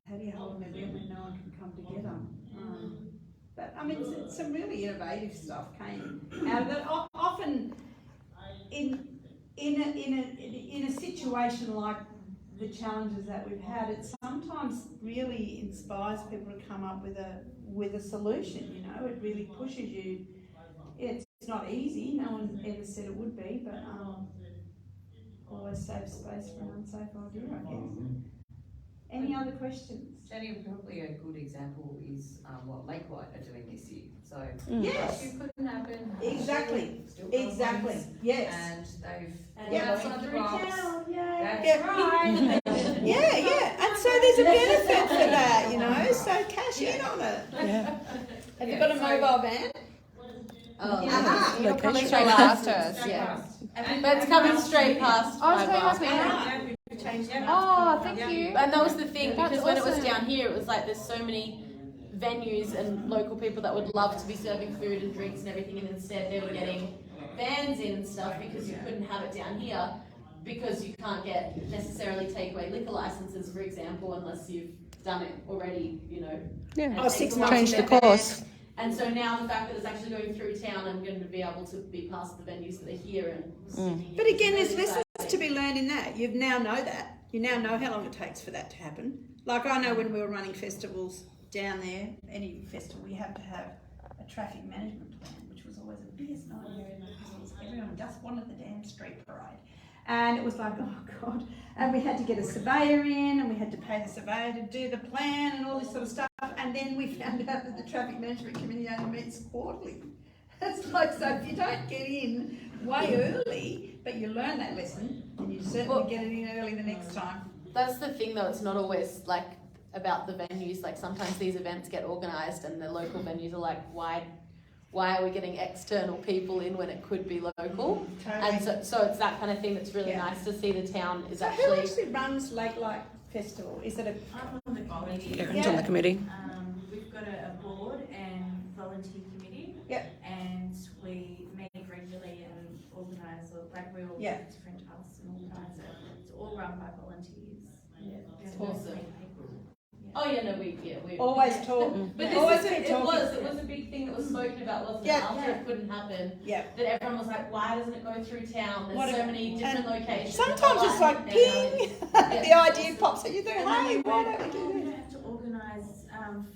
how do you hold an event when no one can come together? But I mean, some really innovative stuff came out of it. Often in a situation like the challenges that we've had, it sometimes really inspires people to come up with a solution. You know, it really pushes you. It's not easy. No one ever said it would be, but always saves space for an unsafe idea, I guess. Any other questions? Jenny, probably a good example is what Lake White are doing this year. So Yes. it couldn't happen. Exactly. Still got Exactly. ones, Yes. And they've Yeah. outside the box. That's Yeah. right. Yeah. And so there's a benefit for that, you know. So cash in on it. Yeah. Have you got a mobile van? Oh, it'll come Location. straight past us, yeah. But it's coming straight past Oh, my it's going past me. bar. Oh, thank you. And that was the thing, That's because when it was awesome. down here, it was like there's so many venues and local people that would love to be serving food and drinks and everything, and instead they were getting vans in and stuff because you couldn't have it down here, because you can't get necessarily takeaway liquor licenses, for example, unless you've done it already, you know. Yeah. and Oh, take 6 them months. off Change the their course. van. And so now the fact that it's actually going through town, I'm going to be able to be past the venues that are here and sitting But here. again, there's Really lessons exciting. to be learned in that. You now know that. You now know how long it takes for that to happen. Like I know when we were running festivals down there, any festival, we have to have a traffic management plan, which was always the biggest nightmare because everyone just wanted the damn street parade. And it was like, oh God. And we had to get a surveyor in, and we had to pay the surveyor to do the plan and all this sort of stuff. And then we found out that the traffic management committee only meets quarterly. It's like, so if you don't get in way early, but you learn that lesson, and you certainly get it in early the next time. That's the thing though, it's not always like about the venues. Like sometimes these events get organised and the local venues are like, why are we getting external people in when it could be local? And so it's that kind of thing that's really nice to see the town is So who actually... actually runs Lake Light Festival? Is it a... I'm on the committee. Karen's on the committee. We've got a board and volunteer committee. Yep. And we meet regularly and organise, we all Yeah. get different tasks and organise it. It's all run by volunteers. Yeah, it's Don't awesome. meet people. Oh yeah, no, we Always talk. But Always this keep is, talking. it was a big thing that was spoken about, wasn't Yeah. it? After it couldn't happen, Yeah. that everyone was like, why doesn't it go through town? There's What so a- many different locations. Sometimes it's like ping, the idea pops up. You think, hey, why don't we do We this? don't have to organise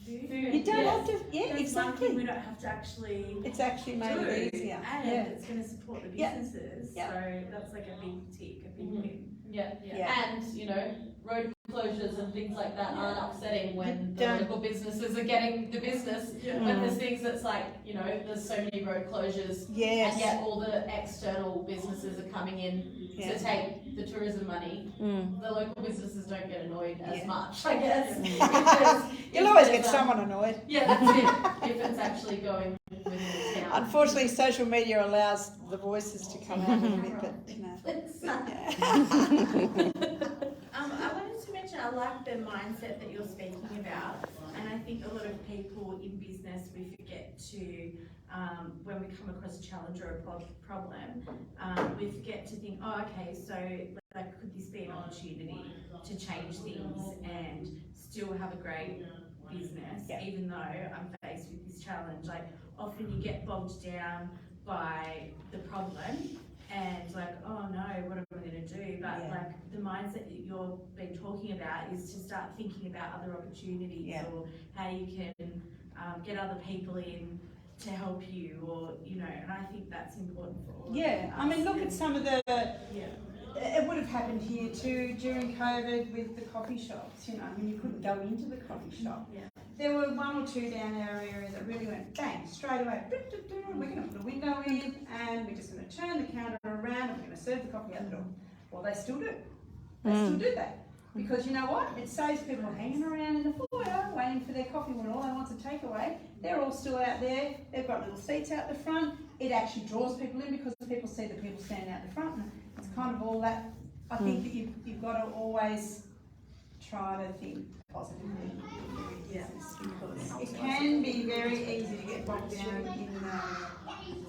food. You don't have to, yeah, That's one thing we exactly. don't have to actually It's actually made do, it easier. and Yeah. it's going to support the Yeah. businesses. Yeah. So that's like a big tick, a big win. Yeah. Yeah. And, you know, road closures and things like that aren't upsetting when the Don't. local businesses are getting the business. When there's things that's like, you know, there's so many road closures Yes. and yet all the external businesses are coming in Yeah. to take the tourism money. The local businesses don't get annoyed as Yeah. much, I guess. You'll always get someone annoyed. Yeah, that's it. If it's actually going within the town. Unfortunately, social media allows the voices to come out a little bit, but you know. I wanted to mention, I I like the mindset that you're speaking about, and I think a lot of people in business, we forget to, when we come across a challenge or a problem, we forget to think, oh, okay, so like, could this be an opportunity to change things and still have a great business, even though I'm faced with this challenge? Like, often you get bogged down by the problem and like, oh no, what am I going to do? But like, the mindset that you've been talking about is to start thinking about other opportunities or how you can get other people in to help you, or and I think that's important for all. I mean, look at some of the. It would have happened here too during COVID with the coffee shops. When you couldn't go into the coffee shop. There were one or two down our area that really went bang straight away. We're going to put a window in, and we're just going to turn the counter around, and we're going to serve the coffee out the door. Well, they still do. They still do that. Because you know what? It saves people hanging around in the foyer waiting for their coffee when all they want is a takeaway. They're all still out there. They've got little seats out the front. It actually draws people in because people see the people standing out the front. And it's kind of all that. I think that you've got to always try to think positively in your business, because it can be very easy to get bogged down in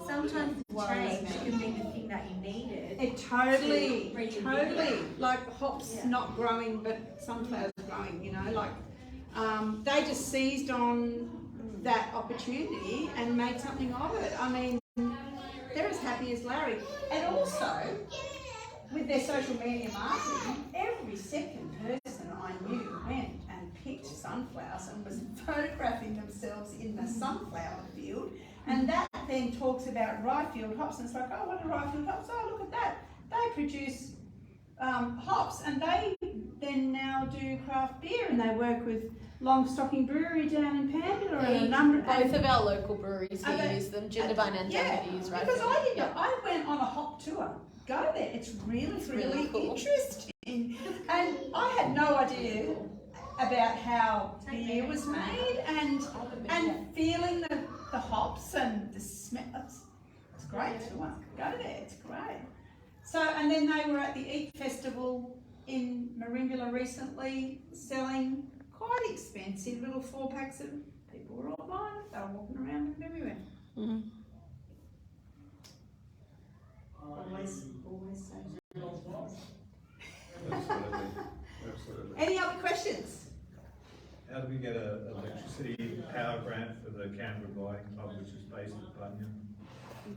Sometimes change can be the thing that you needed. It totally. Like hops not growing, but sunflowers growing. They just seized on that opportunity and made something of it. I mean, they're as happy as Larry. And also, with their social media marketing, every second person I knew went and picked sunflowers and was photographing themselves in the sunflower field. And that then talks about rye-field hops, and it's like, oh, what are rye-field hops? Oh, look at that. They produce hops, and they then now do craft beer, and they work with Longstocking Brewery down in Pandora, and a number. Both of our local breweries here use them, Jindabyne and Jindabyne, right? Because I went on a hop tour. Go there. It's really cool. Interesting. And I had no idea about how beer was made, and feeling the hops and the smell. It's great tour. Go there. It's great. So, and then they were at the Eat Festival in Merimbula recently, selling quite expensive little 4-packs of. People were all buying it. They were walking around with them everywhere. Always say. Absolutely. Any other questions? How do we get an electricity power grant for the Canberra Buying Club, which is based at Bunyan?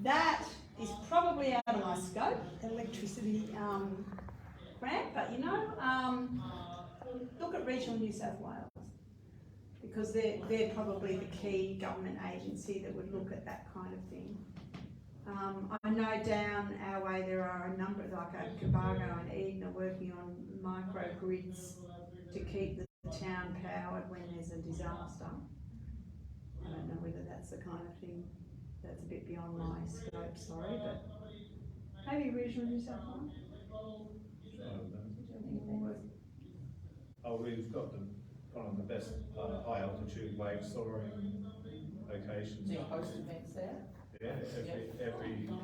That is probably out of my scope, electricity grant, but look at Regional New South Wales, because they're probably the key government agency that would look at that kind of thing. I know down our way there are a number, like Cabargo and Eden, are working on microgrids to keep the town powered when there's a disaster. I don't know whether that's the kind of thing that's a bit beyond my scope, sorry, but maybe Regional New South Wales. Oh, we've got one of the best high altitude wave soaring locations. Do you host events there? Yeah,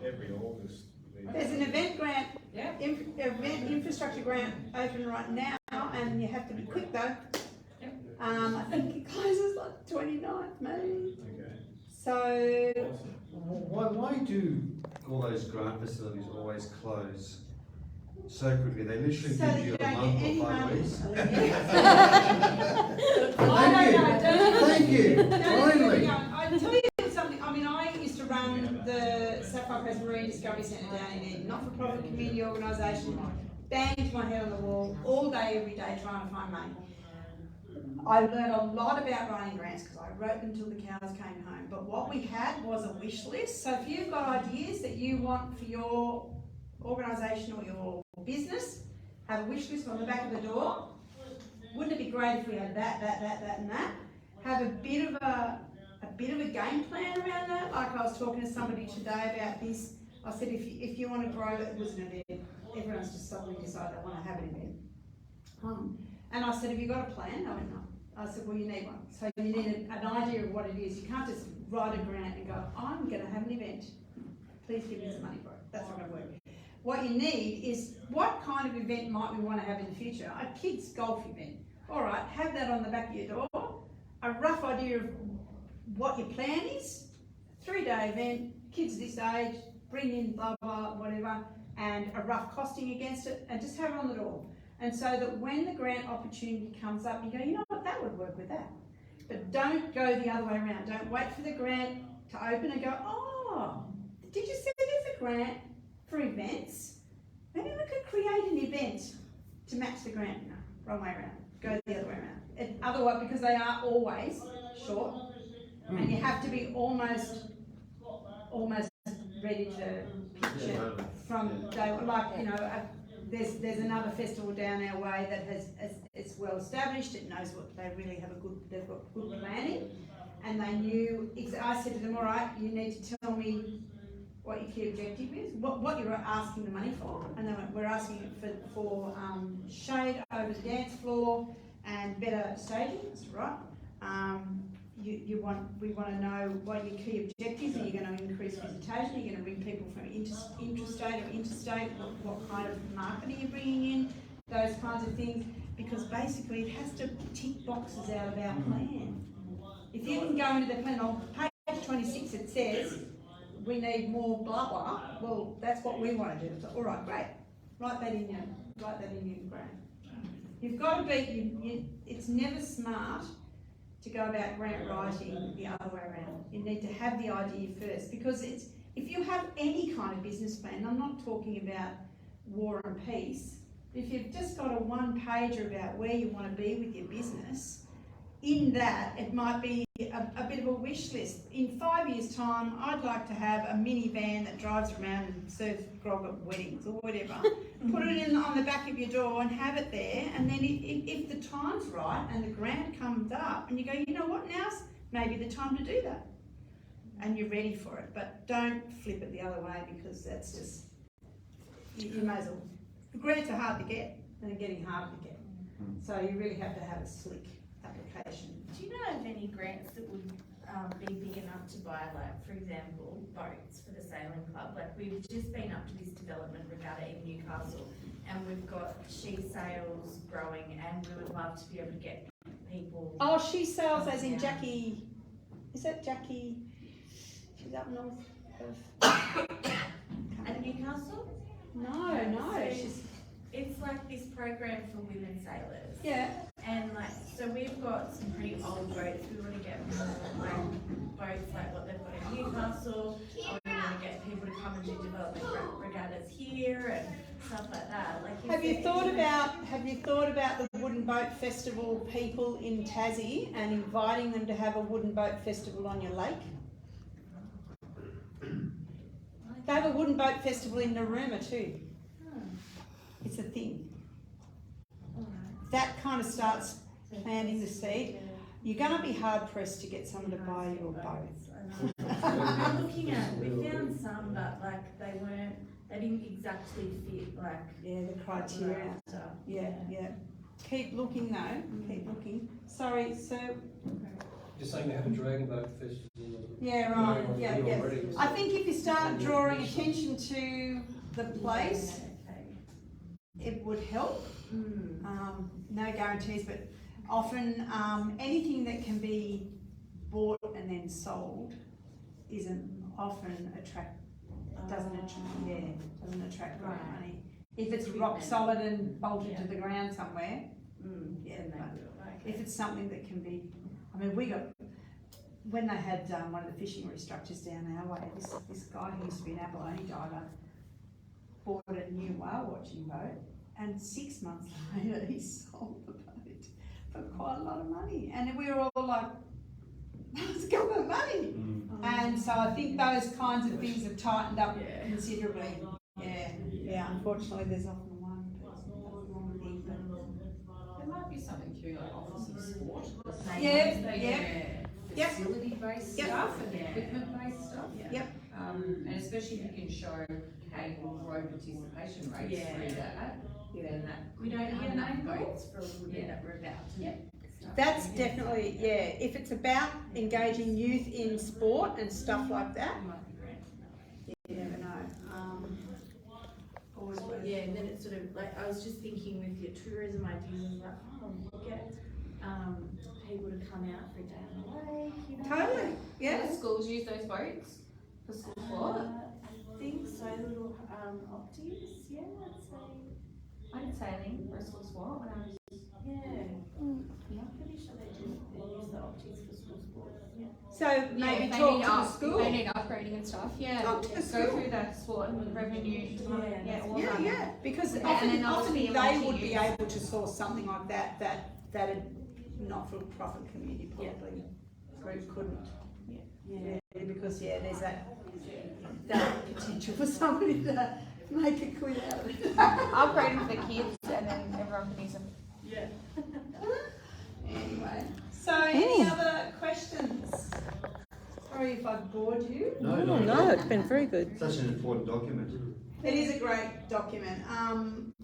every August. There's an event grant, event infrastructure grant open right now, and you have to be quick though. I think it closes like 29th maybe. Okay. So. Awesome. Why do all those grant facilities always close so quickly? They literally So give you a don't month get any or 5 money. weeks. Thank you. Finally. I tell you something. I mean, I used to run the Sapphire Coast Marine Discovery Centre down in Eden, not-for-profit community organisation. Banged my head on the wall all day, every day, trying to find money. I learned a lot about writing grants because I wrote them till the cows came home. But what we had was a wish list. So if you've got ideas that you want for your organisation or your business, have a wish list on the back of the door. Wouldn't it be great if we had that, and that? Have a bit of a game plan around that. Like I was talking to somebody today about this. I said if you want to grow, it was an event. Everyone's just suddenly decided they want to have an event. And I said, have you got a plan? No, no. I said, well, you need one. So you need an idea of what it is. You can't just write a grant and go, I'm going to have an event. Please give me some money for it. That's not going to work. What you need is, what kind of event might we want to have in the future? A kids' golf event. All right, have that on the back of your door. A rough idea of what your plan is. 3-day event, kids this age, bring in blah, blah, whatever, and a rough costing against it, and just have it on the door. And so that when the grant opportunity comes up, you go, you know what, that would work with that. But don't go the other way around. Don't wait for the grant to open and go, oh, did you see there's a grant for events? Maybe we could create an event to match the grant. No, wrong way around. Go the other way around. Otherwise, because they are always short, and you have to be almost ready to pitch it from day one. Like, you know, there's another festival down our way that it's well established. It knows what they really have they've got good planning, and they knew. I said to them, all right, you need to tell me what your key objective is, what you're asking the money for, and they went, we're asking it for shade over the dance floor and better staging. That's right. We want to know what your key objectives are. You're going to increase visitation. You're going to bring people from intrastate or interstate. What kind of marketing you're bringing in? Those kinds of things. Because basically, it has to tick boxes out of our plan. If you can go into the plan on page 26, it says we need more blah blah. Well, that's what we want to do. So, all right, great. Write that in your grant. You've got to be. It's never smart to go about grant writing the other way around. You need to have the idea first, because if you have any kind of business plan, I'm not talking about war and peace, if you've just got a one-pager about where you want to be with your business, in that it might be a bit of a wish list. In 5 years' time, I'd like to have a minivan that drives around and serves grog at weddings or whatever. Put it on the back of your door and have it there, and then if the time's right and the grant comes up and you go, you know what, now's maybe the time to do that. And you're ready for it, but don't flip it the other way, because that's just, you may as well. Grants are hard to get, and they're getting harder to get. So you really have to have a slick application. Do you know of any grants that would be big enough to buy, like, for example, boats for the sailing club? Like, we've just been up to this development regatta in Newcastle, and we've got she sails growing, and we would love to be able to get people. Oh, she sails as in Jackie. Is that Jackie? She's up north of. At Newcastle? No, she's. It's like this program for women sailors. Yeah. And like, so we've got some pretty old boats. We want to get more like boats like what they've got in Newcastle. Or we want to get people to come and do development regattas here and stuff like that. Like, Have you thought about the Wooden Boat Festival people in Tassie and inviting them to have a wooden boat festival on your lake? They have a wooden boat festival in Narooma too. It's a thing. That kind of starts planting the seed. You're going to be hard pressed to get someone to buy you a boat. We found some, but like they didn't exactly fit like the criteria. Yeah. Keep looking though. Keep looking. Sorry, sir. You're saying they have a dragon boat festival? Yeah, right. Yeah. I think if you start drawing attention to the place, it would help. No guarantees, but often anything that can be bought and then sold isn't often doesn't attract money. If it's rock solid and bolted to the ground somewhere, if it's something that can be, I mean, we got, when they had one of the fishing restructures down our way, this guy who used to be an abalone diver bought a new whale watching boat, and 6 months later he sold the boat for quite a lot of money, and we were all like, that's government money. And so I think those kinds of things have tightened up considerably. Unfortunately there's often one thing, but There might be something too, like office sport. Facility-based stuff and equipment-based stuff. And especially if you can show how you will grow participation rates through that, then that. We don't hear name boats for women that we're about to. that's definitely, if it's about engaging youth in sport and stuff like that, you never know. always worth. Yeah, and then it's sort of like, I was just thinking with your tourism ideas, like, we'll get people to come out for a day on the lake, you know. Totally, Do yeah. the schools use those boats for school sport? I think so, little optics, yeah, I'd say, I did sailing for school sport when I was. yeah. Yeah, I'm pretty sure they use the optics for school sport, yeah. So maybe if they talk need to the up- school. If they need upgrading and stuff, yeah. Talk to the Go school. through that sport and revenue, all Yeah, that. yeah, because And often, then often obviously they a would be multi-use. able to source something like that a not-for-profit community probably group couldn't. Yeah. Because there's that potential for somebody to make a quid out of it. Upgrading for the kids and then everyone can use them. Yeah. Anyway, so any other questions? Sorry if I've bored you. No, it's been very good. Such an important document. It is a great document.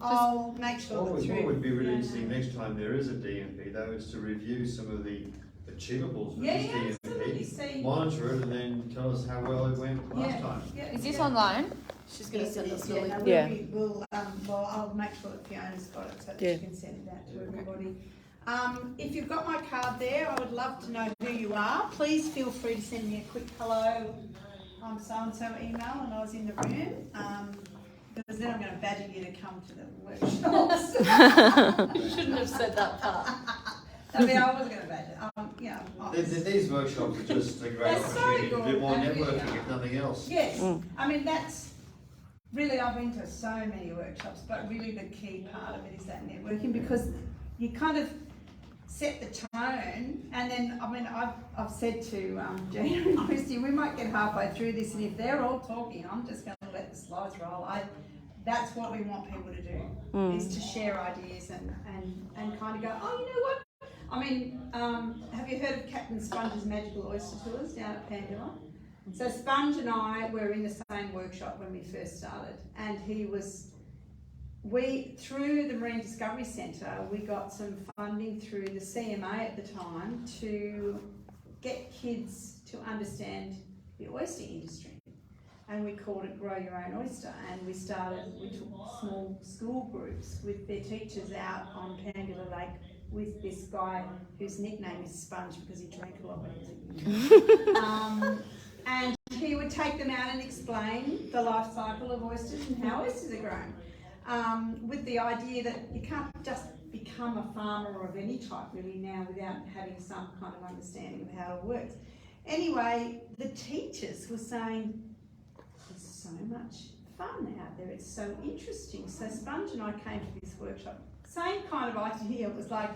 I'll make sure What that would, what would be really Yeah. interesting next time there is a DMP though is to review some of the achievables with Yeah, this absolutely. DMP. See. Monitor it and then tell us how well it went last Yeah. time. Yeah, Is this yeah. online? She's going to send us the Yeah, link. no, Yeah. well, I'll make sure that Fiona's got it so that Yeah. she can send it out to everybody. If you've got my card there, I would love to know who you are. Please feel free to send me a quick hello, I'm so-and-so email and I was in the room. Because then I'm going to badger you to come to the workshops. Shouldn't have said that part. I mean, I was going to badger. These workshops are just a great They're so opportunity to do good, more they really networking are. if nothing else. Yes, I mean, that's really, I've been to so many workshops, but really the key part of it is that networking because you kind of set the tone and then, I mean, I've said to Gina and Christy, we might get halfway through this and if they're all talking, I'm just going to let the slides roll. That's what we want people to do, is to share ideas and kind of go, oh, you know what? I mean, have you heard of Captain Sponge's Magical Oyster Tours down at Pandora? So Sponge and I were in the same workshop when we first started, and through the Marine Discovery Centre, we got some funding through the CMA at the time to get kids to understand the oyster industry. And we called it Grow Your Own Oyster, and we took small school groups with their teachers out on Pandora Lake with this guy whose nickname is Sponge because he drank a lot when he was a kid. And he would take them out and explain the life cycle of oysters and how oysters are grown, with the idea that you can't just become a farmer of any type really now without having some kind of understanding of how it works. Anyway, the teachers were saying, there's so much fun out there, it's so interesting. So Sponge and I came to this workshop, same kind of idea. It was like,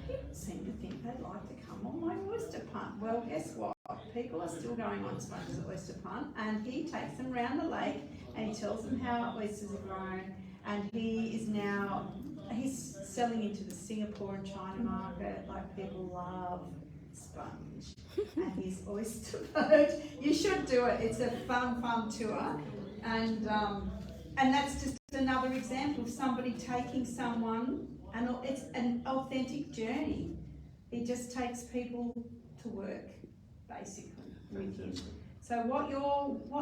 people seem to think they'd like to come on my oyster punt. Well, guess what? People are still going on Sponge's oyster punt, and he takes them around the lake and he tells them how oysters are grown, and he's selling into the Singapore and China market. Like, people love Sponge and his oyster boat. You should do it. It's a fun tour, and that's just another example of somebody taking someone, and it's an authentic journey. He just takes people to work, basically, with him. So what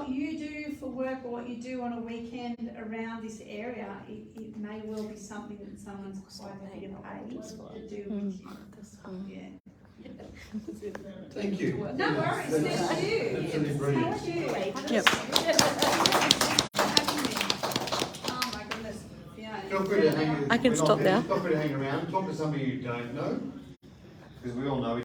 you do for work or what you do on a weekend around this area, it may well be something that someone's quite happy to pay to do with you. Yeah. Thank you. No worries, thank you. Absolutely brilliant. Thank you. Yep. Oh my goodness. Fiona. Feel free to hang. I can we're not stop finished. now. Feel free to hang around. Talk to somebody you don't know, because we all know each